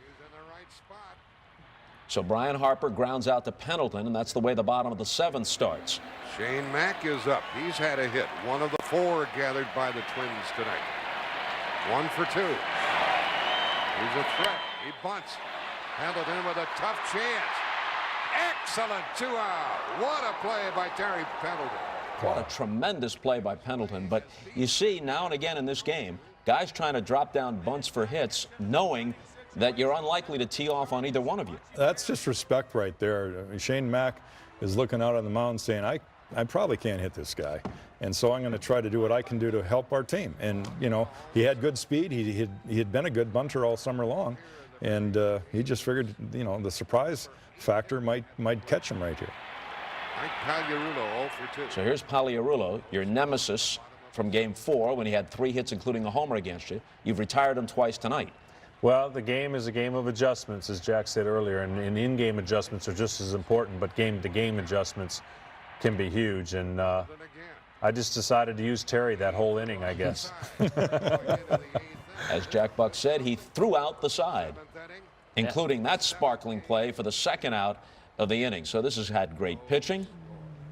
So Brian Harper grounds out to Pendleton, and that's the way the bottom of the 7th starts. Shane Mack is up. He's had a hit. One of the 4 gathered by the Twins tonight. 1 for 2. He's a threat. He bunts. Pendleton with a tough chance. Excellent 2-out. What a play by Terry Pendleton. What a tremendous play by Pendleton. But you see now and again in this game, guys trying to drop down bunts for hits, knowing that you're unlikely to tee off on either one of you. That's just respect right there. Shane Mack is looking out on the mound saying, I probably can't hit this guy. And so I'm going to try to do what I can do to help our team. And, you know, he had good speed. He had been a good bunter all summer long. And he just figured, you know, the surprise factor might catch him right here. Mike Pagliarulo 0 for 2. So here's Pagliarulo, your nemesis from Game 4 when he had 3 hits, including a homer against you. You've retired him twice tonight. Well, the game is a game of adjustments, as Jack said earlier, and in-game adjustments are just as important, but game-to-game adjustments can be huge. And I just decided to use Terry that whole inning, I guess. As Jack Buck said, he threw out the side, including that sparkling play for the second out of the inning. So this has had great pitching,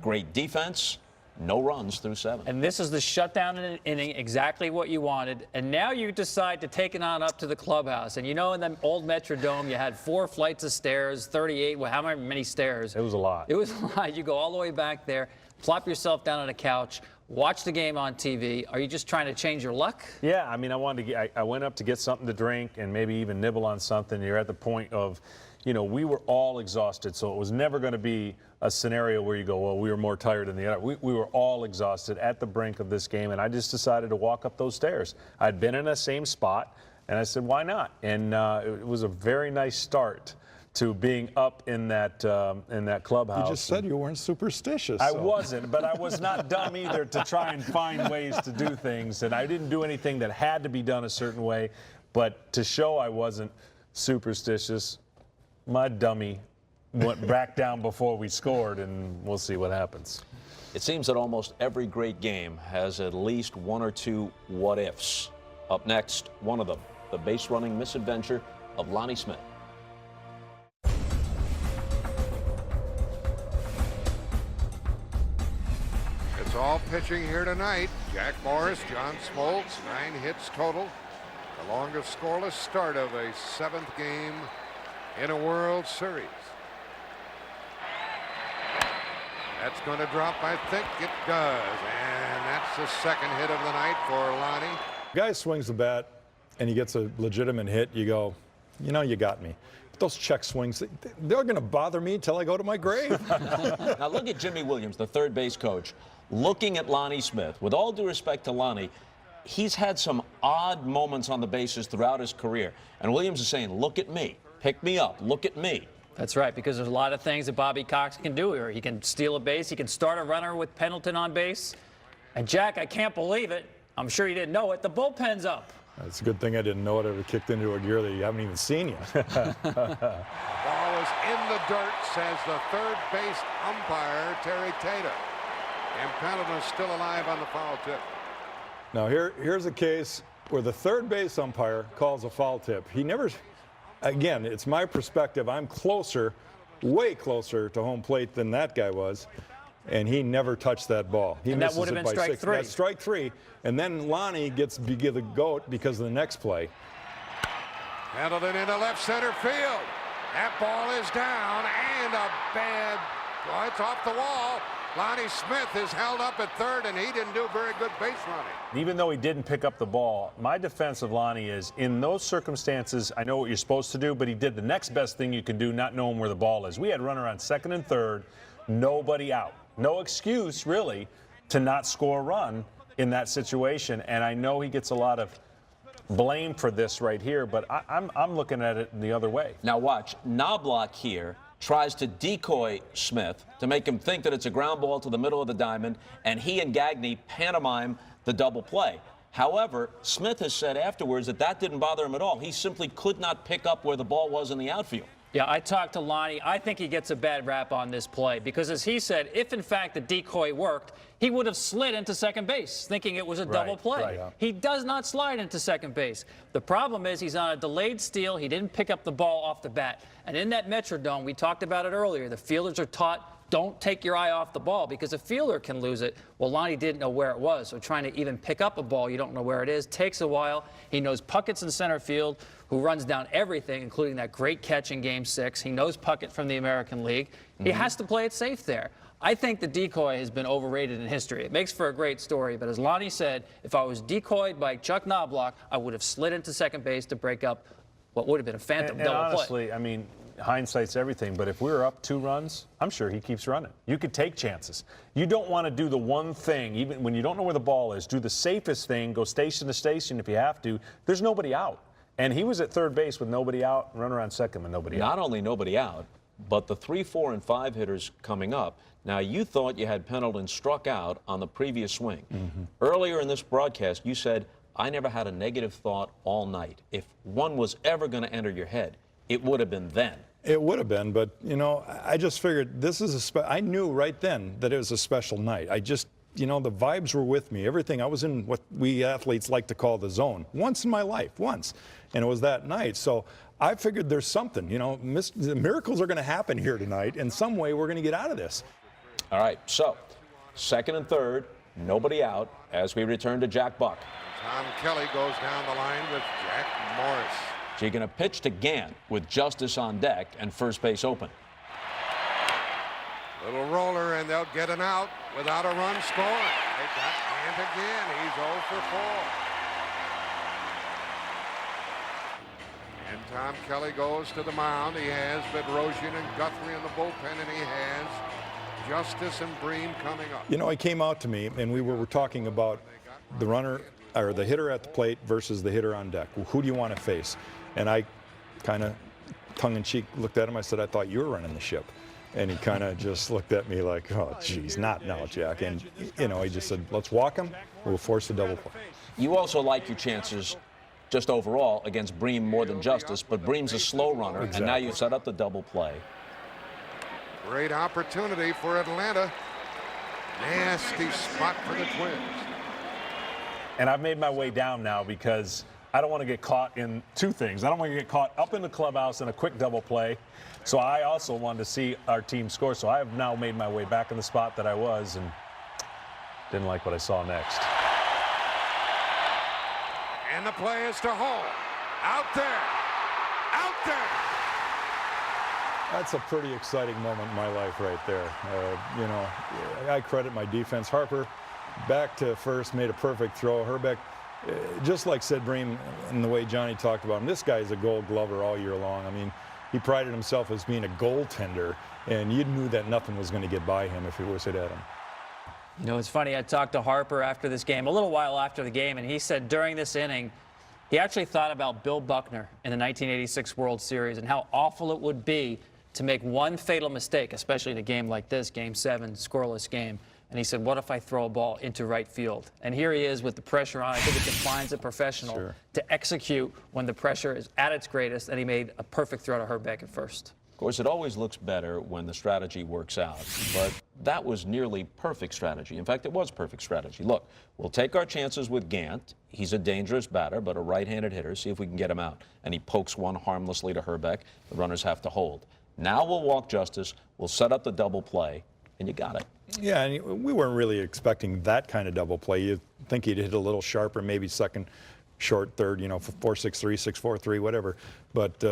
great defense, no runs through 7. And this is the shutdown inning, exactly what you wanted. And now you decide to take it on up to the clubhouse. And you know, in the old Metrodome, you had 4 flights of stairs, 38, well, how many stairs? It was a lot. It was a lot. You go all the way back there, plop yourself down on a couch, watch the game on TV. Are you just trying to change your luck? Yeah, I mean, I went up to get something to drink and maybe even nibble on something. You're at the point of, you know, we were all exhausted, so it was never going to be a scenario where you go, well, we were more tired than the other. We were all exhausted at the brink of this game, and I just decided to walk up those stairs. I'd been in the same spot, and I said, why not? And it was a very nice start to being up in that clubhouse. You just said you weren't superstitious. I wasn't, but I was not dumb either to try and find ways to do things, and I didn't do anything that had to be done a certain way. But to show I wasn't superstitious, my dummy went back down before we scored, and we'll see what happens. It seems that almost every great game has at least 1 or 2 what-ifs. Up next, one of them, the base-running misadventure of Lonnie Smith. It's all pitching here tonight. Jack Morris, John Smoltz, 9 hits total. The longest scoreless start of a 7th game in a World Series. That's going to drop, I think it does. And that's the second hit of the night for Lonnie. Guy swings the bat and he gets a legitimate hit. You go, you know, you got me. But those check swings, they're going to bother me till I go to my grave. Now look at Jimmy Williams, the third base coach, looking at Lonnie Smith. With all due respect to Lonnie, he's had some odd moments on the bases throughout his career. And Williams is saying, look at me, pick me up, look at me. That's right, because there's a lot of things that Bobby Cox can do here. He can steal a base. He can start a runner with Pendleton on base. And, Jack, I can't believe it. I'm sure you didn't know it. The bullpen's up. It's a good thing I didn't know it. It kicked into a gear that you haven't even seen yet. The ball is in the dirt, says the third base umpire, Terry Tatum. And Pendleton's still alive on the foul tip. Now, here's a case where the third base umpire calls a foul tip. He never... Again, it's my perspective. I'm closer, way closer to home plate than that guy was, and he never touched that ball. He and that misses would have it been by strike 6. three. That's strike 3, and then Lonnie gets the goat because of the next play. Pendleton into left center field. That ball is down, and a bad... Well, it's off the wall. Lonnie Smith is held up at third, and he didn't do very good base running. Even though he didn't pick up the ball, my defense of Lonnie is, in those circumstances, I know what you're supposed to do, but he did the next best thing you can do, not knowing where the ball is. We had runner on second and third, nobody out. No excuse, really, to not score a run in that situation, and I know he gets a lot of blame for this right here, but I'm looking at it the other way. Now watch, Knobloch here tries to decoy Smith to make him think that it's a ground ball to the middle of the diamond, and he and Gagne pantomime the double play. However, Smith has said afterwards that that didn't bother him at all. He simply could not pick up where the ball was in the outfield. Yeah, I talked to Lonnie. I think he gets a bad rap on this play because, as he said, if in fact the decoy worked, he would have slid into second base thinking it was a double play. Right. He does not slide into second base. The problem is he's on a delayed steal. He didn't pick up the ball off the bat. And in that Metrodome, we talked about it earlier, the fielders are taught, don't take your eye off the ball because a fielder can lose it. Well, Lonnie didn't know where it was, so trying to even pick up a ball you don't know where it is takes a while. He knows Puckett's in center field, who runs down everything, including that great catch in Game 6. He knows Puckett from the American League. He has to play it safe there. I think the decoy has been overrated in history. It makes for a great story, but as Lonnie said, if I was decoyed by Chuck Knobloch, I would have slid into second base to break up what would have been a phantom double honestly, play. I mean, hindsight's everything, but if we were up 2 runs, I'm sure he keeps running. You could take chances. You don't want to do the one thing, even when you don't know where the ball is, do the safest thing, go station to station if you have to. There's nobody out. And he was at third base with nobody out, runner on second with nobody out. Not only nobody out, but the 3, 4, and 5 hitters coming up. Now, you thought you had Pendleton struck out on the previous swing. Earlier in this broadcast, you said, I never had a negative thought all night. If one was ever going to enter your head, it would have been then. It would have been, but, you know, I just figured this is I knew right then that it was a special night. I just you know, the vibes were with me. Everything. I was in what we athletes like to call the zone once in my life, once. And it was that night. So I figured there's something, you know, miracles are going to happen here tonight. In some way, we're going to get out of this. All right, so second and third, nobody out as we return to Jack Buck. Tom Kelly goes down the line with Jack Morris. So you're going to pitch to Gant with Justice on deck and first base open. Little roller, and they'll get an out without a run scored. They got Gant again. He's 0 for 4. And Tom Kelly goes to the mound. He has Bedrosian and Guthrie in the bullpen, and he has Justice and Bream coming up. You know, he came out to me, and we were talking about the runner or the hitter at the plate versus the hitter on deck. Who do you want to face? And I kind of tongue-in-cheek looked at him. I said, I thought you were running the ship. And he kind of just looked at me like, oh, geez, not now, Jack. And, you know, he just said, let's walk him. We'll force a double play. You also like your chances just overall against Bream more than Justice, but Bream's a slow runner, and now you set up the double play. Great opportunity for Atlanta. Nasty spot for the Twins. And I've made my way down now because I don't want to get caught in two things. I don't want to get caught up in the clubhouse in a quick double play. So I also wanted to see our team score. So I have now made my way back in the spot that I was and didn't like what I saw next. And the play is to Hall. Out there. Out there. That's a pretty exciting moment in my life right there. You know, I credit my defense. Harper back to first, made a perfect throw. Herbeck, just like Sid Bream and the way Johnny talked about him, this guy is a gold glover all year long. I mean, he prided himself as being a goaltender, and you knew that nothing was going to get by him if it was hit at him. You know, it's funny. I talked to Harper after this game, a little while after the game, and he said during this inning, he actually thought about Bill Buckner in the 1986 World Series and how awful it would be to make one fatal mistake, especially in a game like this, Game 7, scoreless game. And he said, what if I throw a ball into right field? And here he is with the pressure on. I think it defines a professional to execute when the pressure is at its greatest, and he made a perfect throw to Herbeck at first. Of course, it always looks better when the strategy works out, but that was nearly perfect strategy. In fact, it was perfect strategy. Look, we'll take our chances with Gant. He's a dangerous batter, but a right-handed hitter. See if we can get him out. And he pokes one harmlessly to Herbeck. The runners have to hold. Now we'll walk Justice. We'll set up the double play, and you got it. Yeah, and we weren't really expecting that kind of double play. You'd think he'd hit a little sharper, maybe second, short, third, you know, 4-6-3, 6-4-3, whatever. But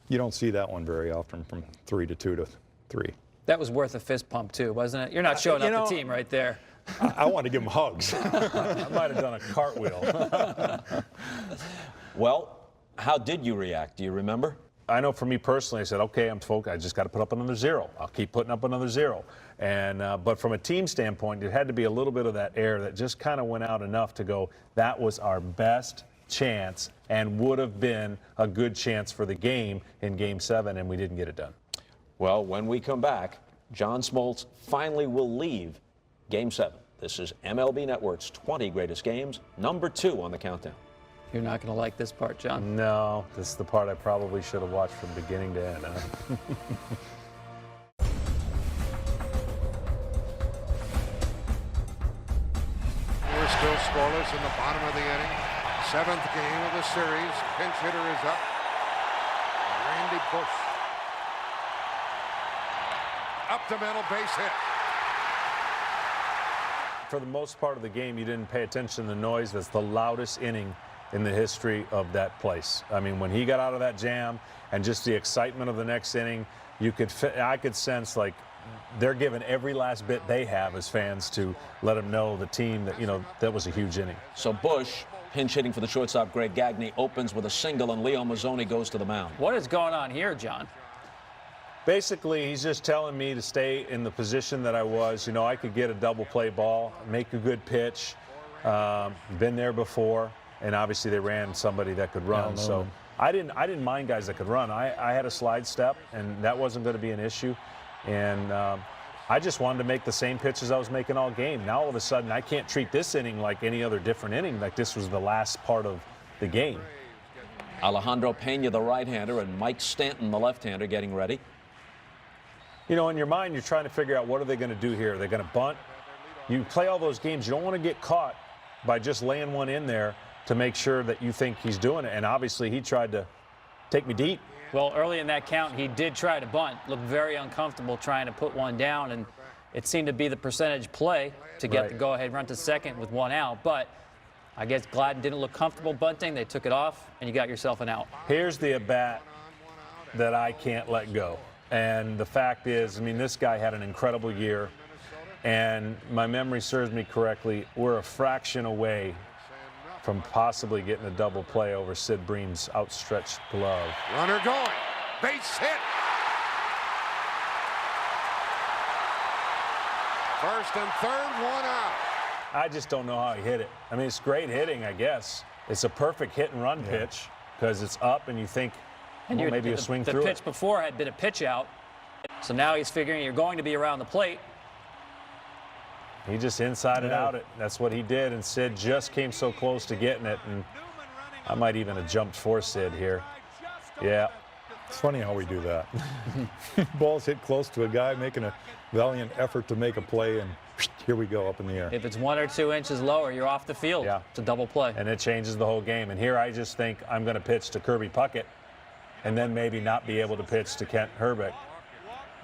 you don't see that one very often from 3-2 to 3. That was worth a fist pump, too, wasn't it? You're not showing up the team right there. I want to give him hugs. I might have done a cartwheel. Well, how did you react? Do you remember? I know for me personally, I said, okay, I'm focused. I just got to put up another 0. I'll keep putting up another 0. And but from a team standpoint, it had to be a little bit of that air that just kind of went out enough to go, that was our best chance and would have been a good chance for the game in Game 7, and we didn't get it done. Well, when we come back, John Smoltz finally will leave Game 7. This is MLB Network's 20 Greatest Games, number 2 on the countdown. You're not going to like this part, John. No, this is the part I probably should have watched from beginning to end. Huh? We're still scoreless in the bottom of the inning. 7th game of the series. Pinch hitter is up. Randy Bush. Up the middle, base hit. For the most part of the game, you didn't pay attention to the noise. That's the loudest inning in the history of that place. I mean, when he got out of that jam and just the excitement of the next inning, I could sense like they're giving every last bit they have as fans to let them know the team that, you know, that was a huge inning. So Bush, pinch hitting for the shortstop Greg Gagne, opens with a single, and Leo Mazzoni goes to the mound. What is going on here, John? Basically, he's just telling me to stay in the position that I was. You know, I could get a double play ball, make a good pitch, been there before. And obviously they ran somebody that could run. So I didn't mind guys that could run. I had a slide step, and that wasn't going to be an issue. And I just wanted to make the same pitches I was making all game. Now all of a sudden I can't treat this inning like any other different inning, like this was the last part of the game. Alejandro Pena, the right-hander, and Mike Stanton, the left-hander, getting ready. You know, in your mind, you're trying to figure out what are they going to do here. Are they going to bunt? You play all those games. You don't want to get caught by just laying one in there to make sure that you think he's doing it. And obviously he tried to take me deep. Well, early in that count, he did try to bunt, looked very uncomfortable trying to put one down, and it seemed to be the percentage play to get the go-ahead run to second with one out. But I guess Gladden didn't look comfortable bunting. They took it off, and you got yourself an out. Here's the at-bat that I can't let go. And the fact is, I mean, this guy had an incredible year. And my memory serves me correctly, we're a fraction away from possibly getting a double play over Sid Bream's outstretched glove. Runner going. Base hit. First and third, one out. I just don't know how he hit it. I mean, it's great hitting, I guess. It's a perfect hit and run pitch because it's up and you think, well, maybe a swing through it. The pitch before had been a pitch out. So now he's figuring you're going to be around the plate. He just inside it out it. That's what he did, and Sid just came so close to getting it, and I might even have jumped for Sid here. Yeah. It's funny how we do that. Balls hit close to a guy making a valiant effort to make a play, and here we go up in the air. If it's 1 or 2 inches lower, you're off the field. Yeah. It's a double play. And it changes the whole game. And here I just think I'm going to pitch to Kirby Puckett and then maybe not be able to pitch to Kent Herbeck.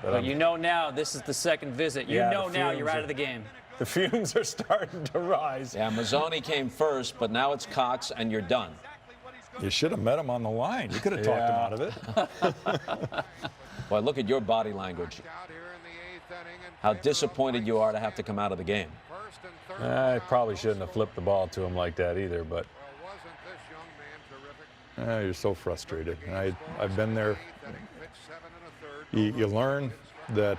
But you know now this is the second visit. You know now you're out of the game. The fumes are starting to rise. Yeah, Mazzoni came first, but now it's Cox, and you're done. You should have met him on the line. You could have talked him out of it. Boy, look at your body language. How disappointed you are to have to come out of the game. I probably shouldn't have flipped the ball to him like that either, but you're so frustrated. And I've been there. You learn that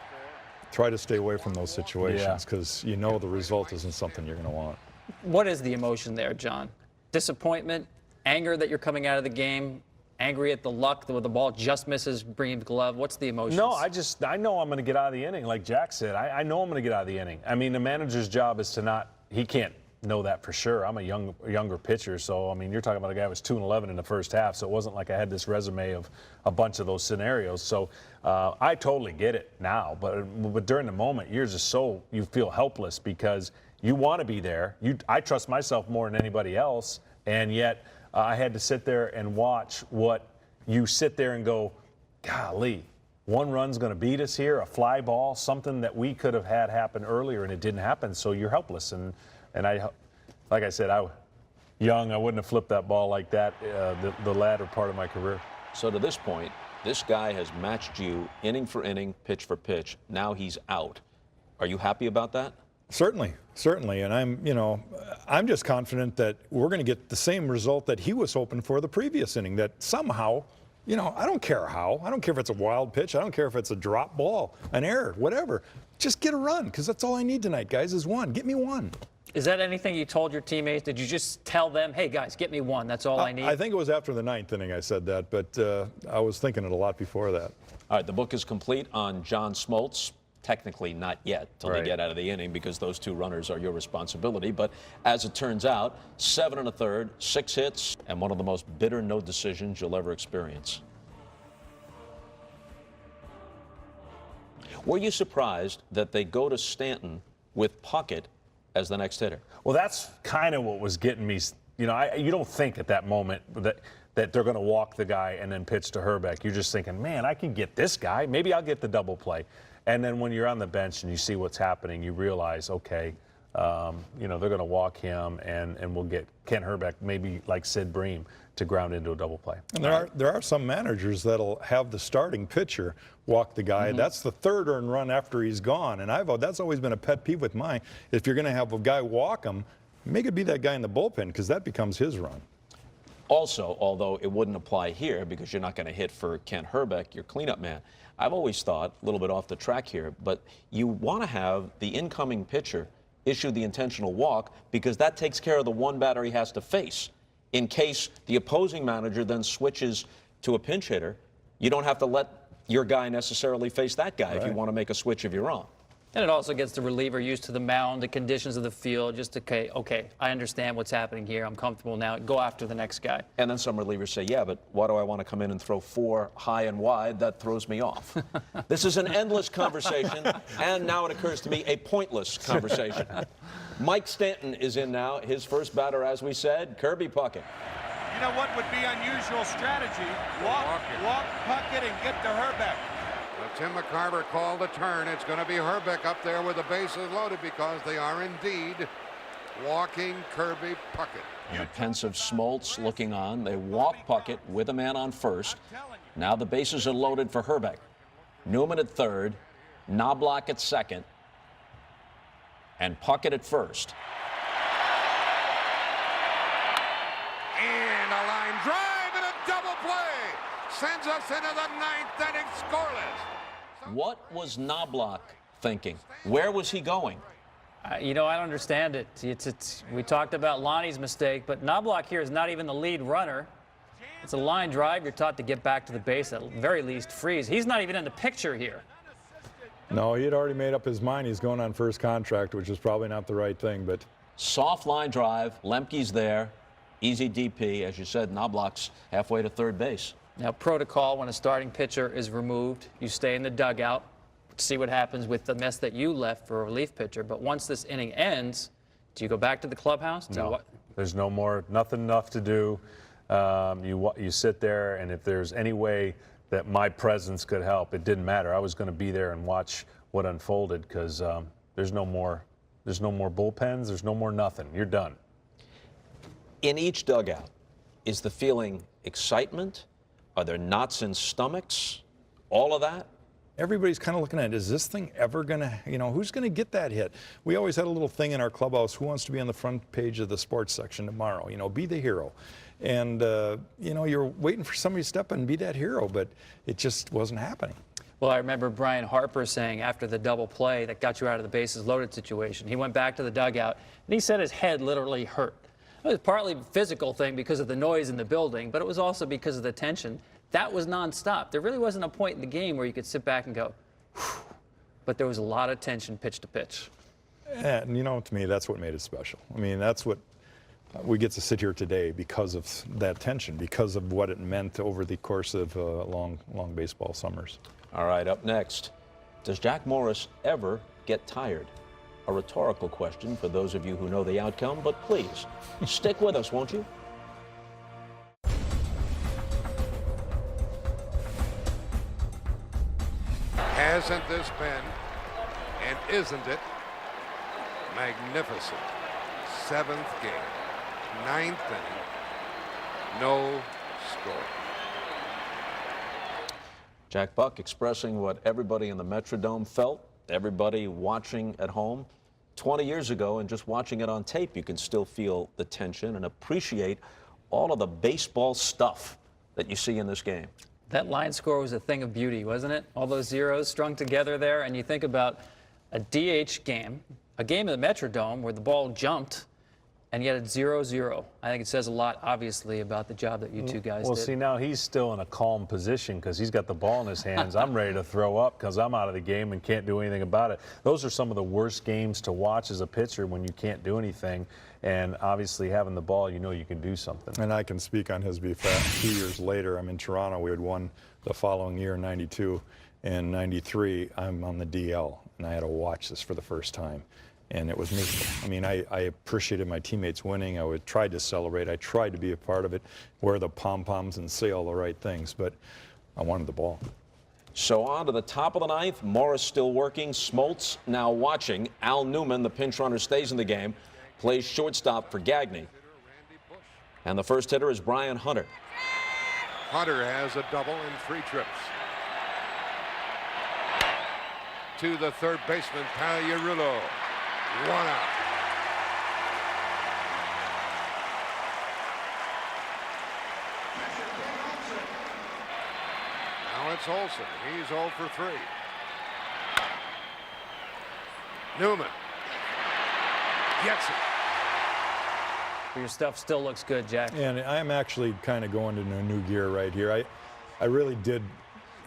try to stay away from those situations because you know the result isn't something you're going to want. What is the emotion there, John? Disappointment, anger that you're coming out of the game, angry at the luck where the ball just misses Bream's glove. What's the emotion? No, I know I'm going to get out of the inning, like Jack said. I know I'm going to get out of the inning. I mean, the manager's job is to not, he can't know that for sure. I'm a younger pitcher, so I mean, you're talking about a guy who was 2-11 in the first half, so it wasn't like I had this resume of a bunch of those scenarios. So I totally get it now, but during the moment, you're just you feel helpless because you want to be there. I trust myself more than anybody else, and yet I had to sit there and watch what you sit there and go, golly, 1 run's going to beat us here, a fly ball, something that we could have had happen earlier, and it didn't happen. So you're helpless, and I, like I said, I wouldn't have flipped that ball like that the latter part of my career. So to this point, this guy has matched you inning for inning, pitch for pitch. Now he's out. Are you happy about that? Certainly. And I'm just confident that we're going to get the same result that he was hoping for the previous inning, that somehow, I don't care how. I don't care if it's a wild pitch. I don't care if it's a drop ball, an error, whatever. Just get a run, because that's all I need tonight, guys, is 1. Get me 1. Is that anything you told your teammates? Did you just tell them, hey, guys, get me 1. That's all I need? I think it was after the 9th inning I said that, but I was thinking it a lot before that. All right, the book is complete on John Smoltz. Technically not yet till they get out of the inning because those 2 runners are your responsibility. But as it turns out, 7 1/3, 6 hits, and one of the most bitter no decisions you'll ever experience. Were you surprised that they go to Stanton with Puckett as the next hitter? Well, that's kind of what was getting me. You don't think at that moment that they're going to walk the guy and then pitch to Herbeck. You're just thinking, man, I can get this guy. Maybe I'll get the double play. And then when you're on the bench and you see what's happening, you realize, okay, they're going to walk him and we'll get Kent Herbeck, maybe like Sid Bream, to ground into a double play. And there are some managers that'll have the starting pitcher walk the guy. That's the 3rd earned run after he's gone. And that's always been a pet peeve with mine. If you're going to have a guy walk him, make it be that guy in the bullpen, because that becomes his run. Also, although it wouldn't apply here because you're not going to hit for Kent Herbeck, your cleanup man, I've always thought, a little bit off the track here, but you want to have the incoming pitcher issue the intentional walk because that takes care of the 1 batter he has to face. In case the opposing manager then switches to a pinch hitter, you don't have to let your guy necessarily face that guy if you want to make a switch of your own. And it also gets the reliever used to the mound, the conditions of the field, just okay, I understand what's happening here. I'm comfortable now. Go after the next guy. And then some relievers say, yeah, but why do I want to come in and throw 4 high and wide? That throws me off. This is an endless conversation, and now it occurs to me, a pointless conversation. Mike Stanton is in now. His first batter, as we said, Kirby Puckett. You know what would be unusual strategy? Walk Puckett, and get to Herbeck. Well, Tim McCarver called a turn. It's going to be Herbeck up there with the bases loaded because they are indeed walking Kirby Puckett. And a pensive Smoltz looking on. They walk Puckett with a man on first. Now the bases are loaded for Herbeck. Newman at third, Knobloch at second, and Puckett at first. And a line drive and a double play sends us into the 9th inning scoreless. What was Knobloch thinking? Where was he going? You know, I don't understand it. We talked about Lonnie's mistake, but Knobloch here is not even the lead runner. It's a line drive. You're taught to get back to the base, at very least freeze. He's not even in the picture here. No, he had already made up his mind. He's going on first contract, which is probably not the right thing, but Soft line drive. Lemke's there. Easy DP. As you said, Knobloch's halfway to third base. Now, protocol, when a starting pitcher is removed, you stay in the dugout, see what happens with the mess that you left for a relief pitcher. But once this inning ends, do you go back to the clubhouse? No, there's no more, nothing enough to do. You sit there, and if there's any way that my presence could help, it didn't matter. I was going to be there and watch what unfolded because there's no more bullpens, there's no more nothing. You're done. In each dugout, is the feeling excitement? Are there knots in stomachs? All of that? everybody's kind of looking at, is this thing ever going to, who's going to get that hit? We always had a little thing in our clubhouse, who wants to be on the front page of the sports section tomorrow? Be the hero. And, you're waiting for somebody to step in and be that hero, but it just wasn't happening. Well, I remember Brian Harper saying after the double play that got you out of the bases loaded situation, he went back to the dugout and he said his head literally hurt. It was partly a physical thing because of the noise in the building, but it was also because of the tension. That was nonstop. There really wasn't a point in the game where you could sit back and go, whew, but there was a lot of tension pitch to pitch. And, to me, that's what made it special. I mean, that's what we get to sit here today because of that tension, because of what it meant over the course of long baseball summers. All right, up next, does Jack Morris ever get tired? A rhetorical question for those of you who know the outcome, but please, stick with us, won't you? Hasn't this been, and isn't it, magnificent? Seventh game, ninth inning, no score. Jack Buck expressing what everybody in the Metrodome felt, everybody watching at home. 20 years ago, and just watching it on tape, you can still feel the tension and appreciate all of the baseball stuff that you see in this game. That line score was a thing of beauty, wasn't it? All those zeros strung together there, and you think about a DH game, a game in the Metrodome where the ball jumped, and yet it's 0-0. I think it says a lot, obviously, about the job that you two guys did. Well, see, now he's still in a calm position because he's got the ball in his hands. I'm ready to throw up because I'm out of the game and can't do anything about it. Those are some of the worst games to watch as a pitcher when you can't do anything. And obviously, having the ball, you can do something. And I can speak on his behalf. 2 years later, I'm in Toronto. We had won the following year, in '92. In '93, I'm on the DL, and I had to watch this for the first time. And it was miserable. I mean, I appreciated my teammates winning. I tried to celebrate. I tried to be a part of it, wear the pom-poms and say all the right things, but I wanted the ball. So on to the top of the ninth. Morris still working. Smoltz now watching. Al Newman, the pinch runner, stays in the game. Plays shortstop for Gagne. And the first hitter is Brian Hunter. Hunter has a double in 3 trips. To the third baseman, Pagliarulo. 1 out. Now it's Olsen. He's 0 for 3. Newman gets it. Your stuff still looks good, Jack. And I'm actually kind of going into a new gear right here. I really did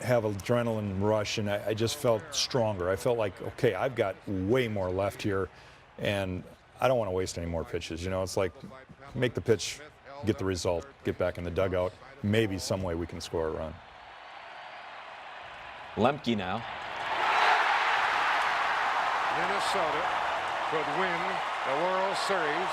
have adrenaline rush, and I just felt stronger. I felt like, okay, I've got way more left here, and I don't want to waste any more pitches. You know, it's like make the pitch, get the result, get back in the dugout. Maybe some way we can score a run. Lemke now. Minnesota could win the World Series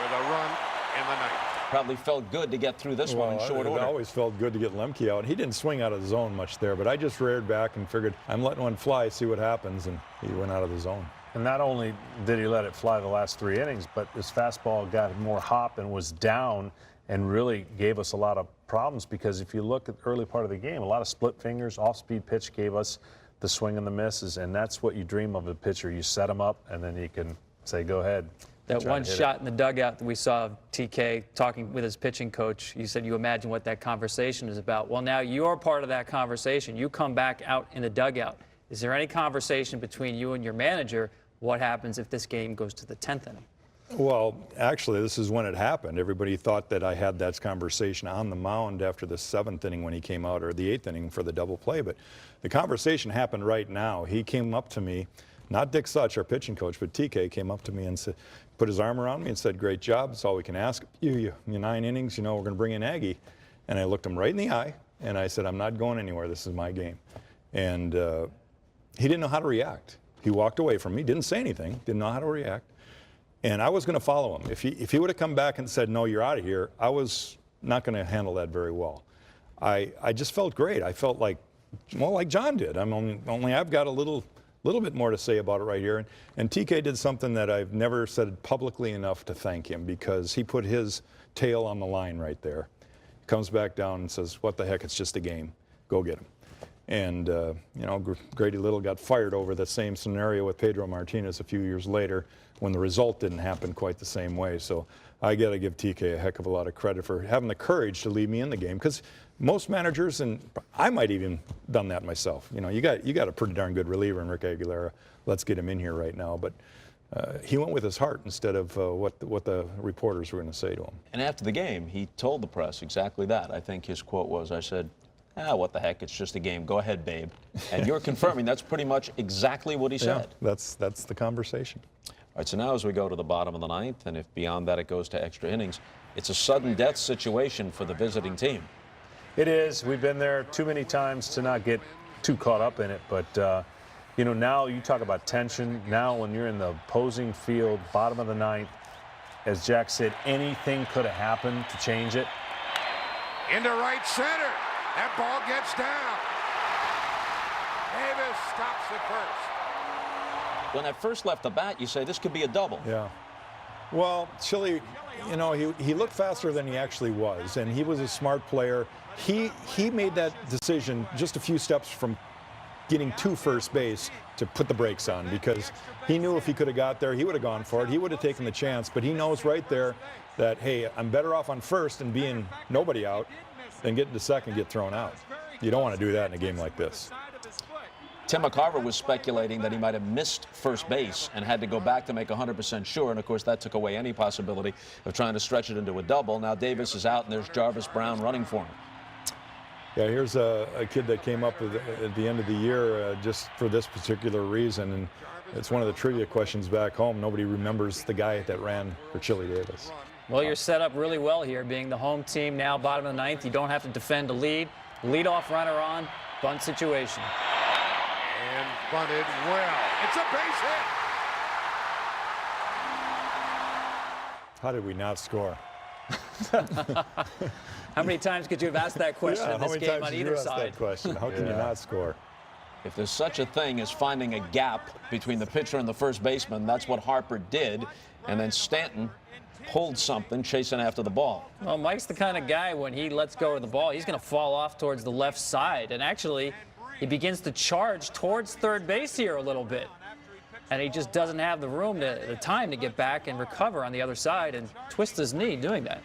with a run in the ninth. Probably felt good to get through this one in short It order. always felt good to get Lemke out. He didn't swing out of the zone much there, but I just reared back and figured I'm letting one fly, see what happens, and he went out of the zone. And not only did he let it fly the last 3 innings, but his fastball got more hop and was down and really gave us a lot of problems, because if you look at the early part of the game, a lot of split fingers, off-speed pitch gave us the swing and the misses, and that's what you dream of a pitcher. You set him up, and then you can say, go ahead. That one shot in the dugout that we saw of TK talking with his pitching coach, you said you imagine what that conversation is about. Well, now you're part of that conversation. You come back out in the dugout. Is there any conversation between you and your manager? What happens if this game goes to the 10th inning? Well, actually, this is when it happened. Everybody thought that I had that conversation on the mound after the 7th inning when he came out, or the 8th inning for the double play. But the conversation happened right now. He came up to me, not Dick Such, our pitching coach, but TK came up to me and said, put his arm around me and said, great job. That's all we can ask. You 9 innings, you know, we're going to bring in Aggie. And I looked him right in the eye, and I said, I'm not going anywhere. This is my game. And he didn't know how to react. He walked away from me, didn't say anything, didn't know how to react. And I was going to follow him. If he would have come back and said, no, you're out of here, I was not going to handle that very well. I just felt great. I felt like, well, like John did. I'm only I've got a little bit more to say about it right here. And TK did something that I've never said publicly enough to thank him, because he put his tail on the line right there. Comes back down and says, what the heck, it's just a game. Go get him. And, you know, Grady Little got fired over the same scenario with Pedro Martinez a few years later when the result didn't happen quite the same way. So I got to give TK a heck of a lot of credit for having the courage to leave me in the game, because most managers, and I might even done that myself. You know, you got a pretty darn good reliever in Rick Aguilera. Let's get him in here right now. But he went with his heart instead of what the reporters were going to say to him. And after the game, he told the press exactly that. I think his quote was, I said, what the heck, it's just a game. Go ahead, babe. And you're confirming that's pretty much exactly what he said. Yeah, that's the conversation. All right, so now as we go to the bottom of the ninth, and if beyond that it goes to extra innings, it's a sudden death situation for the visiting team. It is. We've been there too many times to not get too caught up in it. But, you know, now you talk about tension. Now when you're in the opposing field, bottom of the ninth, as Jack said, anything could have happened to change it. Into right center. That ball gets down. Davis stops at first. When that first left the bat, you say this could be a double. Yeah. Well, Chile, you know, he looked faster than he actually was, and he was a smart player. He made that decision just a few steps from getting to first base to put the brakes on, because he knew if he could have got there, he would have gone for it. He would have taken the chance, but he knows right there that, hey, I'm better off on first and being nobody out than getting to second and get thrown out. You don't want to do that in a game like this. Tim McCarver was speculating that he might have missed first base and had to go back to make 100% sure, and of course that took away any possibility of trying to stretch it into a double. Now Davis is out, and there's Jarvis Brown running for him. Yeah, here's a kid that came up at the end of the year just for this particular reason, and it's one of the trivia questions back home. Nobody remembers the guy that ran for Chili Davis. Well, you're set up really well here, being the home team now, bottom of the ninth. You don't have to defend a lead. Leadoff runner on, bunt situation. And bunted well. It's a base hit. How did we not score? How many times could you have asked that question in this game on either side? That question? How can you not score? If there's such a thing as finding a gap between the pitcher and the first baseman, that's what Harper did. And then Stanton pulled something, chasing after the ball. Well, Mike's the kind of guy, when he lets go of the ball, he's going to fall off towards the left side. And actually, he begins to charge towards third base here a little bit. And he just doesn't have the room, the time to get back and recover on the other side and twist his knee doing that.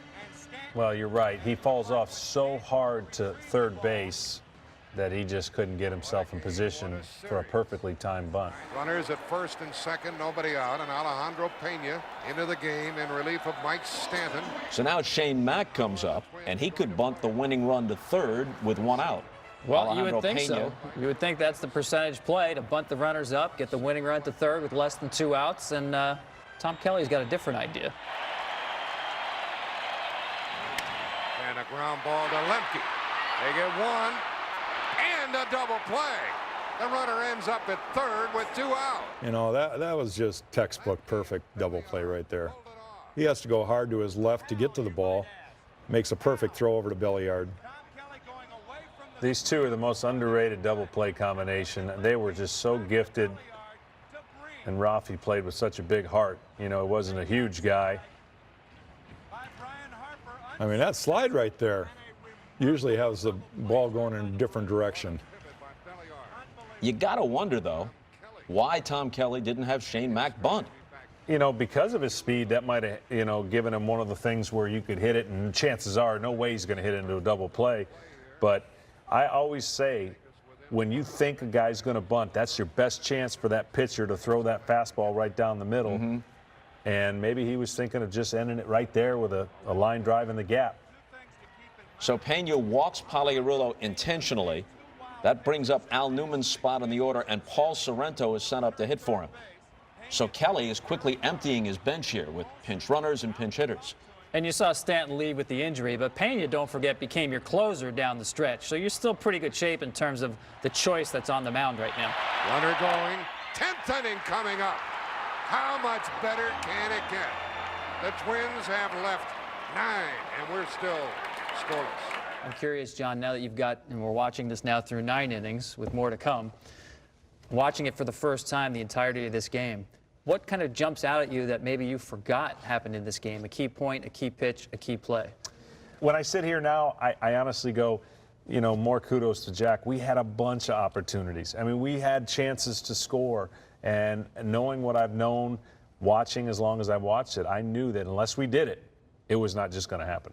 Well, you're right. He falls off so hard to third base that he just couldn't get himself in position for a perfectly timed bunt. Runners at first and second, nobody out, and Alejandro Pena into the game in relief of Mike Stanton. So now Shane Mack comes up, and he could bunt the winning run to third with one out. Well, you would Alejandro think Pena. so. You would think that's the percentage play, to bunt the runners up, get the winning run to third with less than 2 outs, and Tom Kelly's got a different idea. And a ground ball to Lemke. They get one and a double play. The runner ends up at third with 2 out. You know, that was just textbook perfect double play right there. He has to go hard to his left to get to the ball. Makes a perfect throw over to Belliard. These two are the most underrated double play combination. They were just so gifted. And Rafi played with such a big heart. You know, he wasn't a huge guy. I mean, that slide right there usually has the ball going in a different direction. You got to wonder, though, why Tom Kelly didn't have Shane Mack bunt. You know, because of his speed, that might have, you know, given him one of the things where you could hit it, and chances are no way he's going to hit it into a double play. But I always say, when you think a guy's going to bunt, that's your best chance for that pitcher to throw that fastball right down the middle. Mm-hmm. And maybe he was thinking of just ending it right there with a line drive in the gap. So Pena walks Pagliarulo intentionally. That brings up Al Newman's spot in the order, and Paul Sorrento is sent up to hit for him. So Kelly is quickly emptying his bench here with pinch runners and pinch hitters. And you saw Stanton leave with the injury, but Pena, don't forget, became your closer down the stretch. So you're still pretty good shape in terms of the choice that's on the mound right now. Runner going. 10th inning coming up. How much better can it get? The Twins have left 9, and we're still scoreless. I'm curious, John, now that you've got, and we're watching this now through 9 innings with more to come, watching it for the first time the entirety of this game, what kind of jumps out at you that maybe you forgot happened in this game? A key point, a key pitch, a key play? When I sit here now, I honestly go, you know, more kudos to Jack. We had a bunch of opportunities. I mean, we had chances to score. And knowing what I've known, watching as long as I've watched it, I knew that unless we did it, it was not just going to happen.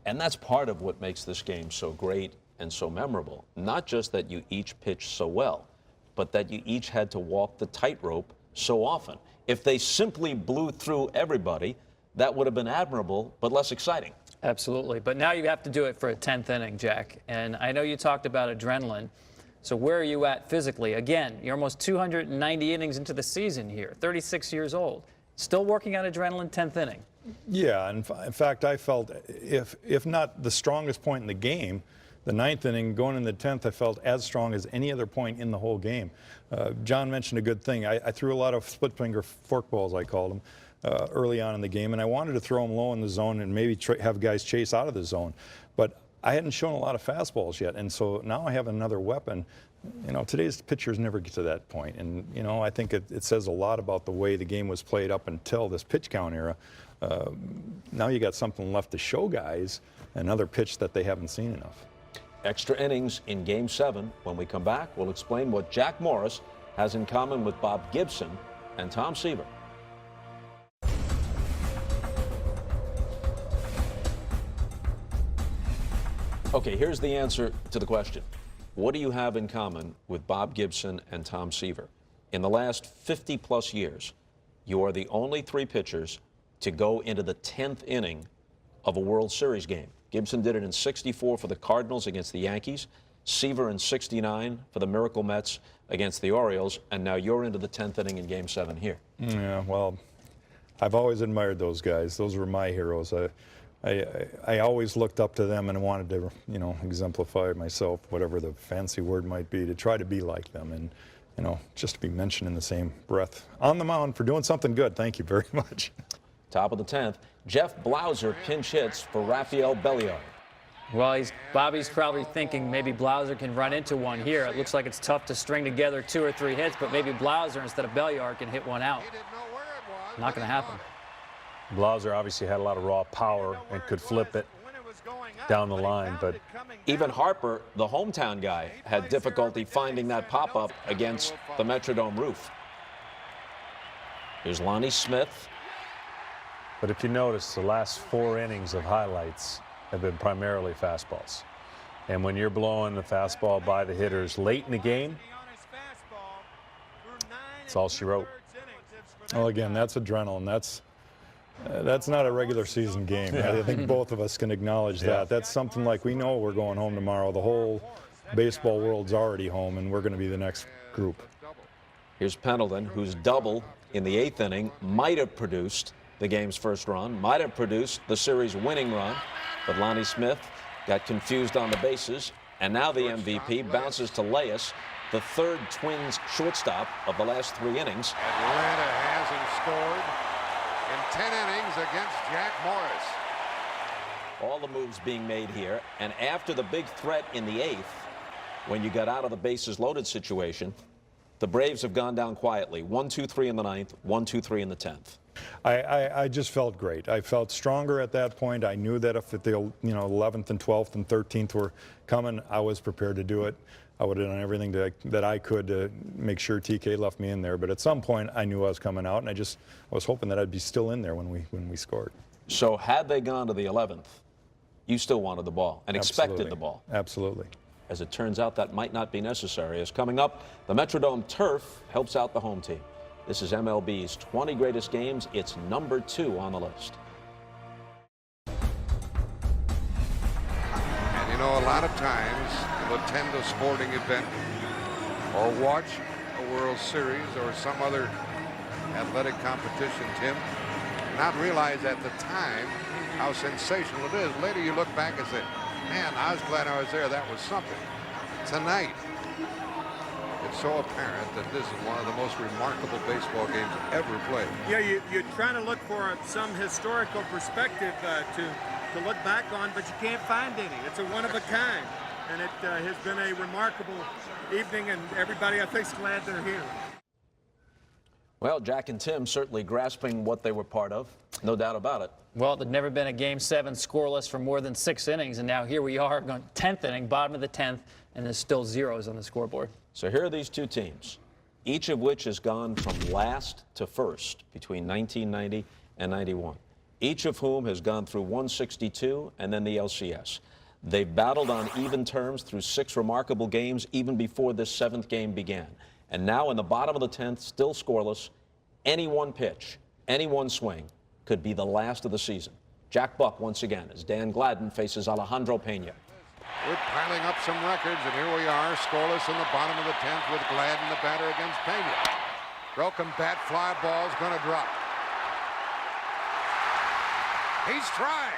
And that's part of what makes this game so great and so memorable. Not just that you each pitched so well, but that you each had to walk the tightrope so often. If they simply blew through everybody, that would have been admirable, but less exciting. Absolutely. But now you have to do it for a 10th inning, Jack. And I know you talked about adrenaline. So where are you at physically? Again, you're almost 290 innings into the season here, 36 years old. Still working on adrenaline, 10th inning. Yeah, in fact, I felt, if not the strongest point in the game, the 9th inning, going in the 10th, I felt as strong as any other point in the whole game. John mentioned a good thing. I threw a lot of split-finger forkballs, I called them, early on in the game, and I wanted to throw them low in the zone and maybe have guys chase out of the zone. But I hadn't shown a lot of fastballs yet, and so now I have another weapon. You know, today's pitchers never get to that point, and, you know, I think it says a lot about the way the game was played up until this pitch count era. Now you got something left to show guys, another pitch that they haven't seen enough. Extra innings in Game 7. When we come back, we'll explain what Jack Morris has in common with Bob Gibson and Tom Seaver. Okay, here's the answer to the question. What do you have in common with Bob Gibson and Tom Seaver? In the last 50-plus years, you are the only 3 pitchers to go into the 10th inning of a World Series game. Gibson did it in '64 for the Cardinals against the Yankees, Seaver in '69 for the Miracle Mets against the Orioles, and now you're into the 10th inning in Game 7 here. Yeah, well, I've always admired those guys. Those were my heroes. I always looked up to them and wanted to, you know, exemplify myself, whatever the fancy word might be, to try to be like them and, you know, just to be mentioned in the same breath on the mound for doing something good. Thank you very much. Top of the 10th, Jeff Blauser pinch hits for Rafael Belliard. Well, Bobby's probably thinking maybe Blauser can run into one here. It looks like it's tough to string together 2 or 3 hits, but maybe Blauser instead of Belliard can hit one out. Not going to happen. Blauser obviously had a lot of raw power and could flip it down the line, but Even Harper, the hometown guy, had difficulty finding that pop-up against the Metrodome roof. Here's Lonnie Smith. But if you notice, the last 4 innings of highlights have been primarily fastballs. And when you're blowing the fastball by the hitters late in the game, that's all she wrote. Well, again, that's adrenaline. That's not a regular season game. I think both of us can acknowledge that. That's something like we know we're going home tomorrow. The whole baseball world's already home, and we're going to be the next group. Here's Pendleton, whose double in the 8th inning might have produced the game's first run, might have produced the series winning run, but Lonnie Smith got confused on the bases, and now the MVP bounces to Leyes, the third Twins shortstop of the last 3 innings. Atlanta hasn't scored in 10 innings against Jack Morris. All the moves being made here, and after the big threat in the 8th, when you got out of the bases loaded situation, the Braves have gone down quietly. 1-2-3 in the 9th, 1-2-3 in the 10th. I just felt great. I felt stronger at that point. I knew that if the 11th and 12th and 13th were coming, I was prepared to do it. I would have done everything that I could to make sure TK left me in there. But at some point, I knew I was coming out, and I was hoping that I'd be still in there when we scored. So had they gone to the 11th, you still wanted the ball and expected the ball. Absolutely. As it turns out, that might not be necessary. As coming up, the Metrodome turf helps out the home team. This is MLB's 20 greatest games. It's number 2 on the list. And you know, a lot of times you'll attend a sporting event or watch a World Series or some other athletic competition, Tim, not realize at the time how sensational it is. Later you look back and say, man, I was glad I was there. That was something. Tonight, it's so apparent that this is one of the most remarkable baseball games ever played. Yeah, you're trying to look for some historical perspective to look back on, but you can't find any. It's a one of a kind, and it has been a remarkable evening, and everybody, I think, is glad they're here. Well, Jack and Tim certainly grasping what they were part of. No doubt about it. Well, there'd never been a Game 7 scoreless for more than 6 innings, and now here we are, going 10th inning, bottom of the 10th, and there's still zeros on the scoreboard. So here are these 2 teams, each of which has gone from last to first between 1990 and 91, each of whom has gone through 162 and then the LCS. They've battled on even terms through 6 remarkable games even before this 7th game began. And now in the bottom of the 10th, still scoreless, any one pitch, any one swing could be the last of the season. Jack Buck once again as Dan Gladden faces Alejandro Pena. We're piling up some records, and here we are, scoreless in the bottom of the 10th with Gladden, the batter, against Pena. Broken bat, fly ball's going to drop. He's trying.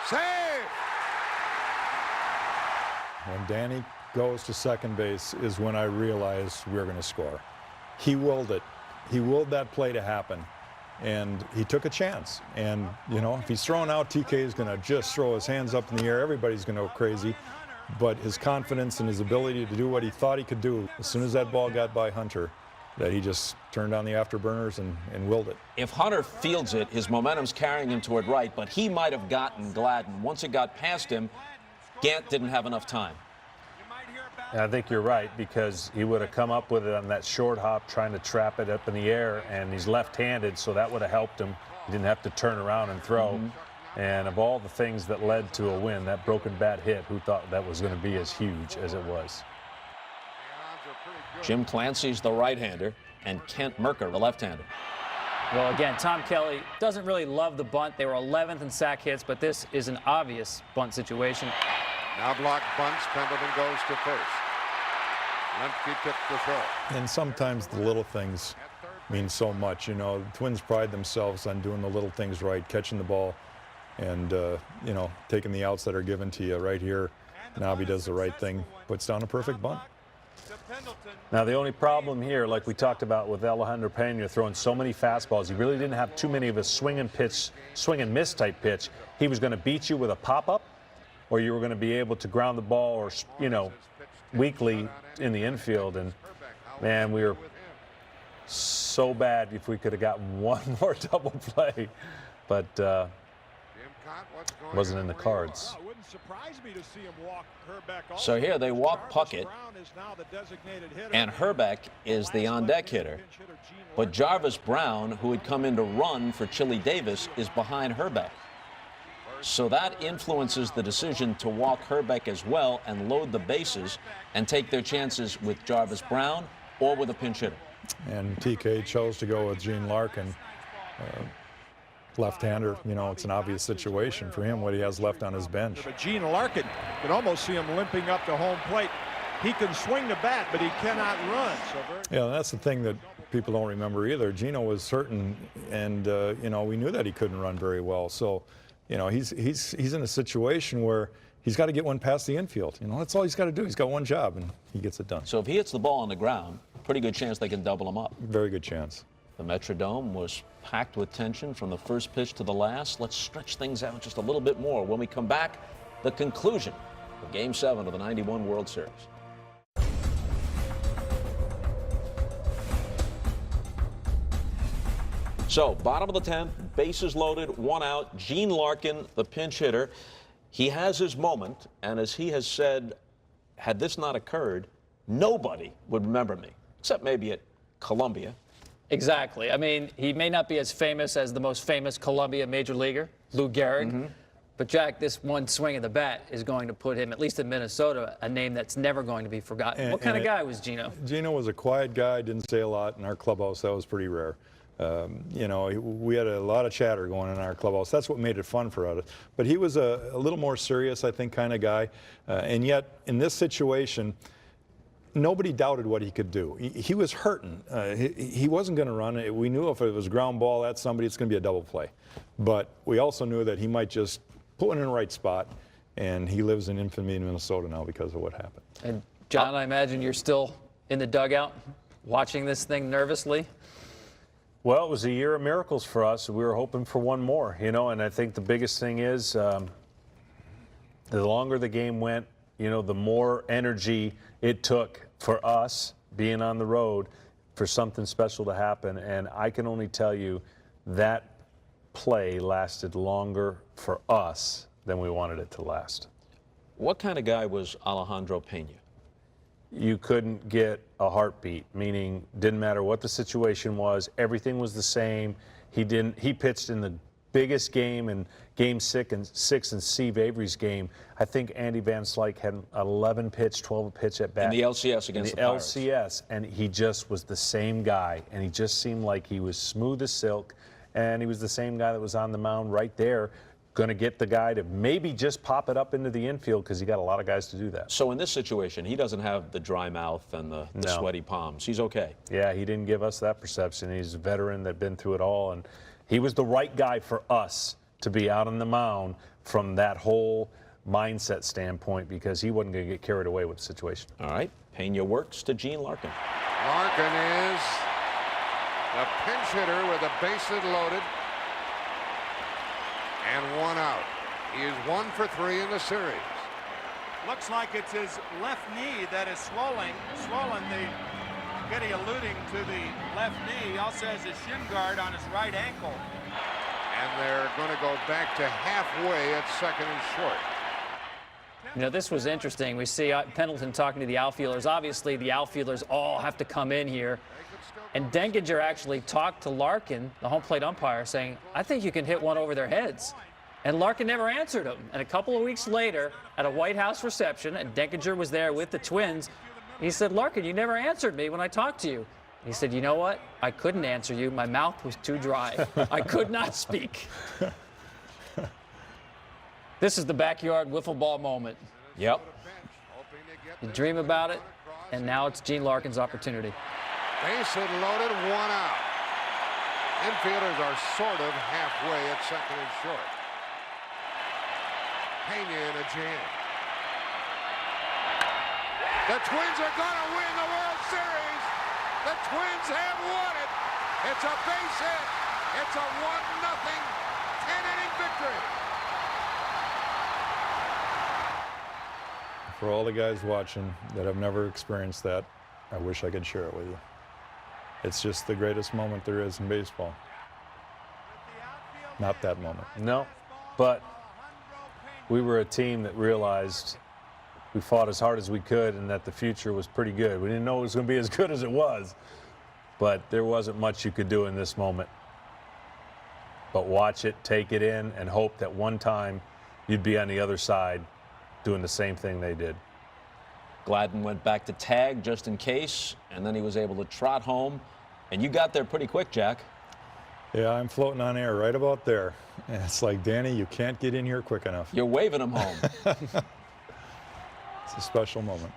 Save! When Danny goes to second base is when I realized we were going to score. He willed it. He willed that play to happen. And he took a chance. And, you know, if he's thrown out, TK is going to just throw his hands up in the air. Everybody's going to go crazy. But his confidence and his ability to do what he thought he could do, as soon as that ball got by Hunter, that he just turned on the afterburners and willed it. If Hunter fields it, his momentum's carrying him toward right, but he might have gotten Gladden. Once it got past him, Gant didn't have enough time. I think you're right, because he would have come up with it on that short hop trying to trap it up in the air, and he's left-handed, so that would have helped him. He didn't have to turn around and throw. And of all the things that led to a win, that broken bat hit, who thought that was going to be as huge as it was? Jim Clancy's the right-hander, and Kent Merker the left-hander. Well, again, Tom Kelly doesn't really love the bunt. They were 11th in sack hits, but this is an obvious bunt situation. Now blocked bunts, Pendleton goes to first. Lemke took the throw. And sometimes the little things mean so much. You know, the Twins pride themselves on doing the little things right, catching the ball and, you know, taking the outs that are given to you. Right here, Nabi does the right thing, puts down a perfect bunt. Now, the only problem here, like we talked about with Alejandro Pena throwing so many fastballs, he really didn't have too many of a swing and miss type pitch. He was going to beat you with a pop-up, or you were going to be able to ground the ball, or, you know, weakly in the infield. And, man, we were so bad if we could have gotten one more double play. But wasn't in the cards. So here they walk Puckett, and Herbeck is the on-deck hitter. But Jarvis Brown, who had come in to run for Chili Davis, is behind Herbeck. So that influences the decision to walk Herbeck as well and load the bases and take their chances with Jarvis Brown or with a pinch hitter. And TK chose to go with Gene Larkin. left-hander, you know, it's an obvious situation for him what he has left on his bench. But Gene Larkin, you can almost see him limping up to home plate. He can swing the bat, but he cannot run. Yeah, that's the thing that people don't remember either. Gino was hurting, and you know, we knew that he couldn't run very well. So, you know, he's in a situation where he's got to get one past the infield. You know, that's all he's got to do. He's got one job, and he gets it done. So if he hits the ball on the ground, pretty good chance they can double him up. Very good chance. The Metrodome was packed with tension from the first pitch to the last. Let's stretch things out just a little bit more. When we come back, the conclusion of Game 7 of the '91 World Series. So, bottom of the 10th, bases loaded, 1 out. Gene Larkin, the pinch hitter. He has his moment, and as he has said, had this not occurred, nobody would remember me, except maybe at Columbia. Exactly. I mean, he may not be as famous as the most famous Columbia major leaguer, Lou Gehrig, but Jack, this one swing of the bat is going to put him, at least in Minnesota, a name that's never going to be forgotten. What kind of guy was Gino? Gino was a quiet guy, didn't say a lot in our clubhouse. That was pretty rare. You know, we had a lot of chatter going on in our clubhouse. That's what made it fun for us. But he was a little more serious, I think, kind of guy. And yet, in this situation, nobody doubted what he could do. He was hurting. He wasn't going to run. We knew if it was ground ball at somebody, it's going to be a double play. But we also knew that he might just put one in the right spot. And he lives in infamy in Minnesota now because of what happened. And John, I imagine you're still in the dugout watching this thing nervously. Well, it was a year of miracles for us. We were hoping for one more, you know, and I think the biggest thing is the longer the game went, you know, the more energy it took for us being on the road for something special to happen. And I can only tell you that play lasted longer for us than we wanted it to last. What kind of guy was Alejandro Pena? You couldn't get a heartbeat, meaning didn't matter what the situation was, everything was the same. He pitched in the biggest game in Game 6 and Steve Avery's game. I think Andy Van Slyke had 11 pitch, 12 pitch at bat. In the LCS against the Pirates. LCS, and he just was the same guy, and he just seemed like he was smooth as silk, and he was the same guy that was on the mound right there, going to get the guy to maybe just pop it up into the infield because he got a lot of guys to do that. So in this situation, he doesn't have the dry mouth and the sweaty palms. He's okay. Yeah, he didn't give us that perception. He's a veteran that's been through it all, and he was the right guy for us to be out on the mound from that whole mindset standpoint because he wasn't going to get carried away with the situation. All right, Pena works to Gene Larkin. Larkin is a pinch hitter with the bases loaded. And 1 out. He is 1 for 3 in the series. Looks like it's his left knee that is swollen. Getty alluding to the left knee. He also has his shin guard on his right ankle. And they're going to go back to halfway at second and short. You know, this was interesting. We see Pendleton talking to the outfielders. Obviously, the outfielders all have to come in here. And Denkinger actually talked to Larkin, the home plate umpire, saying, I think you can hit one over their heads. And Larkin never answered him. And a couple of weeks later, at a White House reception, and Denkinger was there with the Twins, he said, Larkin, you never answered me when I talked to you. He said, you know what? I couldn't answer you. My mouth was too dry. I could not speak. This is the backyard wiffle ball moment. Yep. You dream about it, and now it's Gene Larkin's opportunity. Bases loaded, 1 out. Infielders are sort of halfway at second and short. Pena in a jam. The Twins are going to win the World Series. The Twins have won it. It's a base hit. It's a 1-0 10-inning victory. For all the guys watching that have never experienced that, I wish I could share it with you. It's just the greatest moment there is in baseball. Not that moment. No, but we were a team that realized we fought as hard as we could and that the future was pretty good. We didn't know it was going to be as good as it was, but there wasn't much you could do in this moment. But watch it, take it in, and hope that one time you'd be on the other side doing the same thing they did. Gladden went back to tag just in case, and then he was able to trot home. And you got there pretty quick, Jack. Yeah, I'm floating on air right about there. And it's like, Danny, you can't get in here quick enough. You're waving him home. It's a special moment.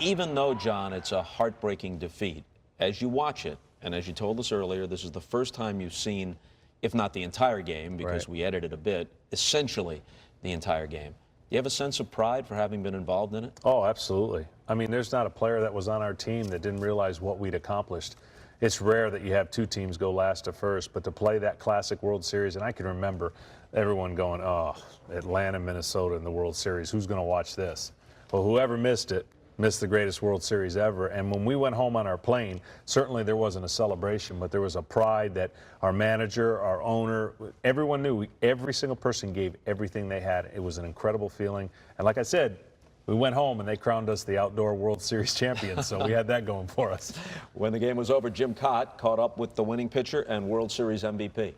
Even though, John, it's a heartbreaking defeat, as you watch it, and as you told us earlier, this is the first time you've seen, if not the entire game, because we edited a bit, essentially the entire game. Do you have a sense of pride for having been involved in it? Oh, absolutely. I mean, there's not a player that was on our team that didn't realize what we'd accomplished. It's rare that you have two teams go last to first, but to play that classic World Series, and I can remember everyone going, oh, Atlanta, Minnesota in the World Series, who's going to watch this? Well, whoever missed it missed the greatest World Series ever. And when we went home on our plane, certainly there wasn't a celebration, but there was a pride that our manager, our owner, everyone knew, every single person gave everything they had. It was an incredible feeling. And like I said, we went home and they crowned us the outdoor World Series champions, so we had that going for us. When the game was over, Jim Cott caught up with the winning pitcher and World Series MVP.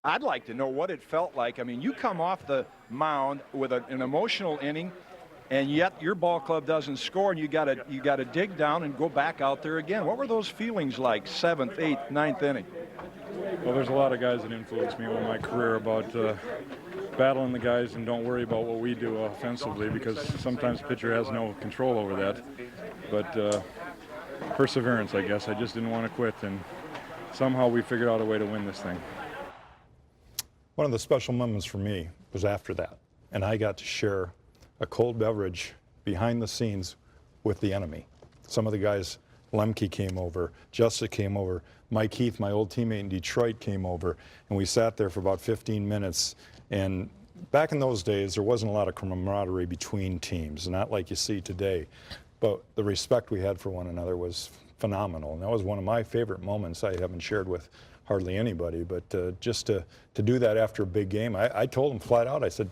I'd like to know what it felt like. I mean, you come off the mound with an emotional inning, and yet your ball club doesn't score, and you got to dig down and go back out there again. What were those feelings like, 7th, 8th, 9th inning? Well, there's a lot of guys that influenced me in my career about battling the guys and don't worry about what we do offensively, because sometimes the pitcher has no control over that. But perseverance, I guess. I just didn't want to quit, and somehow we figured out a way to win this thing. One of the special moments for me was after that, and I got to share a cold beverage behind the scenes with the enemy. Some of the guys, Lemke came over, Justice came over, Mike Heath, my old teammate in Detroit, came over, and we sat there for about 15 minutes. And back in those days, there wasn't a lot of camaraderie between teams, not like you see today. But the respect we had for one another was phenomenal, and that was one of my favorite moments I haven't shared with hardly anybody. But just to do that after a big game, I told him flat out, I said,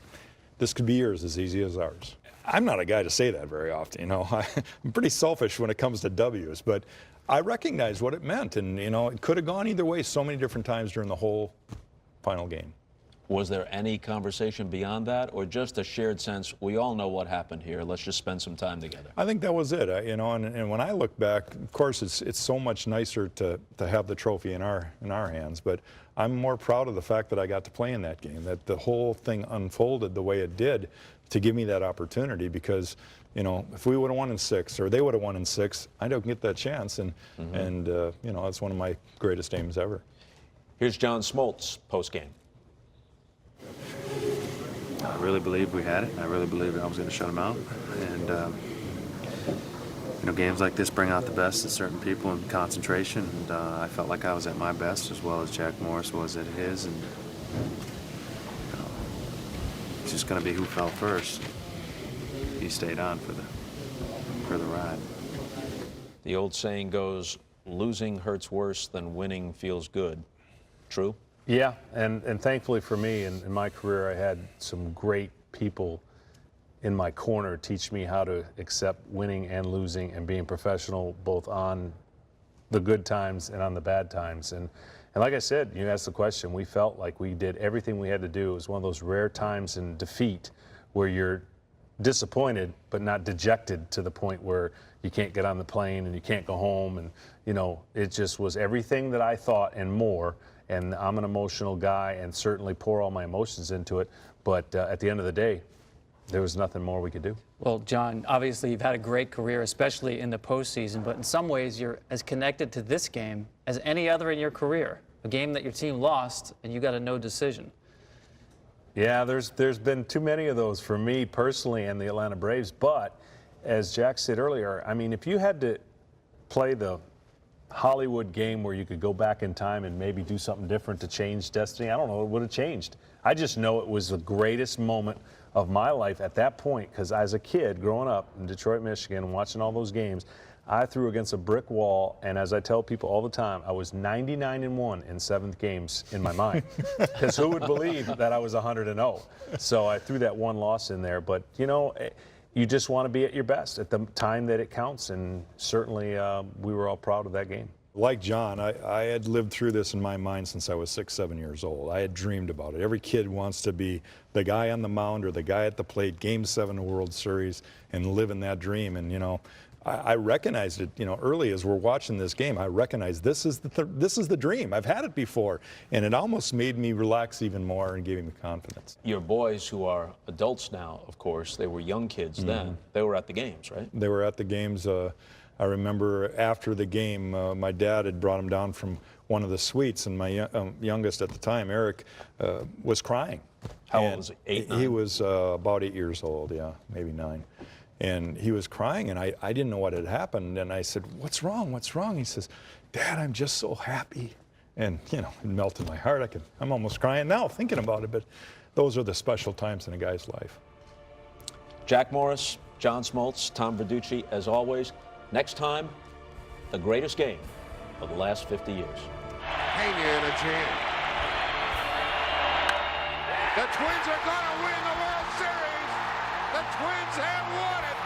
this could be yours as easy as ours. I'm not a guy to say that very often, you know. I'm pretty selfish when it comes to W's, but I recognize what it meant, and you know, it could have gone either way so many different times during the whole final game. Was there any conversation beyond that, or just a shared sense, we all know what happened here, let's just spend some time together? I think that was it, you know, and when I look back, of course, it's so much nicer to have the trophy in our hands, but I'm more proud of the fact that I got to play in that game, that the whole thing unfolded the way it did to give me that opportunity, because, you know, if we would have won in 6 or they would have won in 6, I don't get that chance, and you know, it's one of my greatest games ever. Here's John Smoltz post-game. I really believed we had it. I really believed I was going to shut them out. And, you know, games like this bring out the best in certain people and concentration. And I felt like I was at my best, as well as Jack Morris was at his. And you know, it's just going to be who fell first. He stayed on for the ride. The old saying goes, losing hurts worse than winning feels good. True? Yeah, and thankfully for me, in my career, I had some great people in my corner teach me how to accept winning and losing and being professional both on the good times and on the bad times. And like I said, you asked the question, we felt like we did everything we had to do. It was one of those rare times in defeat where you're disappointed but not dejected to the point where you can't get on the plane and you can't go home. And, you know, it just was everything that I thought and more. And I'm an emotional guy and certainly pour all my emotions into it. But at the end of the day, there was nothing more we could do. Well, John, obviously you've had a great career, especially in the postseason, but in some ways you're as connected to this game as any other in your career, a game that your team lost and you got a no decision. Yeah, there's been too many of those for me personally and the Atlanta Braves. But as Jack said earlier, I mean, if you had to play the Hollywood game where you could go back in time and maybe do something different to change destiny, I don't know, it would have changed. I just know it was the greatest moment of my life at that point, because as a kid growing up in Detroit, Michigan, watching all those games, I threw against a brick wall, and as I tell people all the time, I was 99-1 in 7th games in my mind, because who would believe that I was 100-0? So I threw that one loss in there, but you know, you just want to be at your best at the time that it counts, and certainly we were all proud of that game. Like John, I had lived through this in my mind since I was 6, 7 years old. I had dreamed about it. Every kid wants to be the guy on the mound or the guy at the plate, Game 7 of the World Series, and live in that dream. And, you know, I recognized it, early as we're watching this game. I recognized this is the dream. I've had it before, and it almost made me relax even more and gave me confidence. Your boys, who are adults now, of course, they were young kids then. They were at the games, right? They were at the games. I remember after the game, my dad had brought him down from one of the suites, and my youngest at the time, Eric, was crying. How old was he? 8, 9? He was about 8 years old, yeah, maybe 9. And he was crying, and I didn't know what had happened. And I said, "What's wrong? What's wrong?" He says, "Dad, I'm just so happy." And, it melted my heart. I'm almost crying now thinking about it, but those are the special times in a guy's life. Jack Morris, John Smoltz, Tom Verducci, as always. Next time, the greatest game of the last 50 years. Pena in a jam. The Twins are going to win the World Series. The Twins have won it.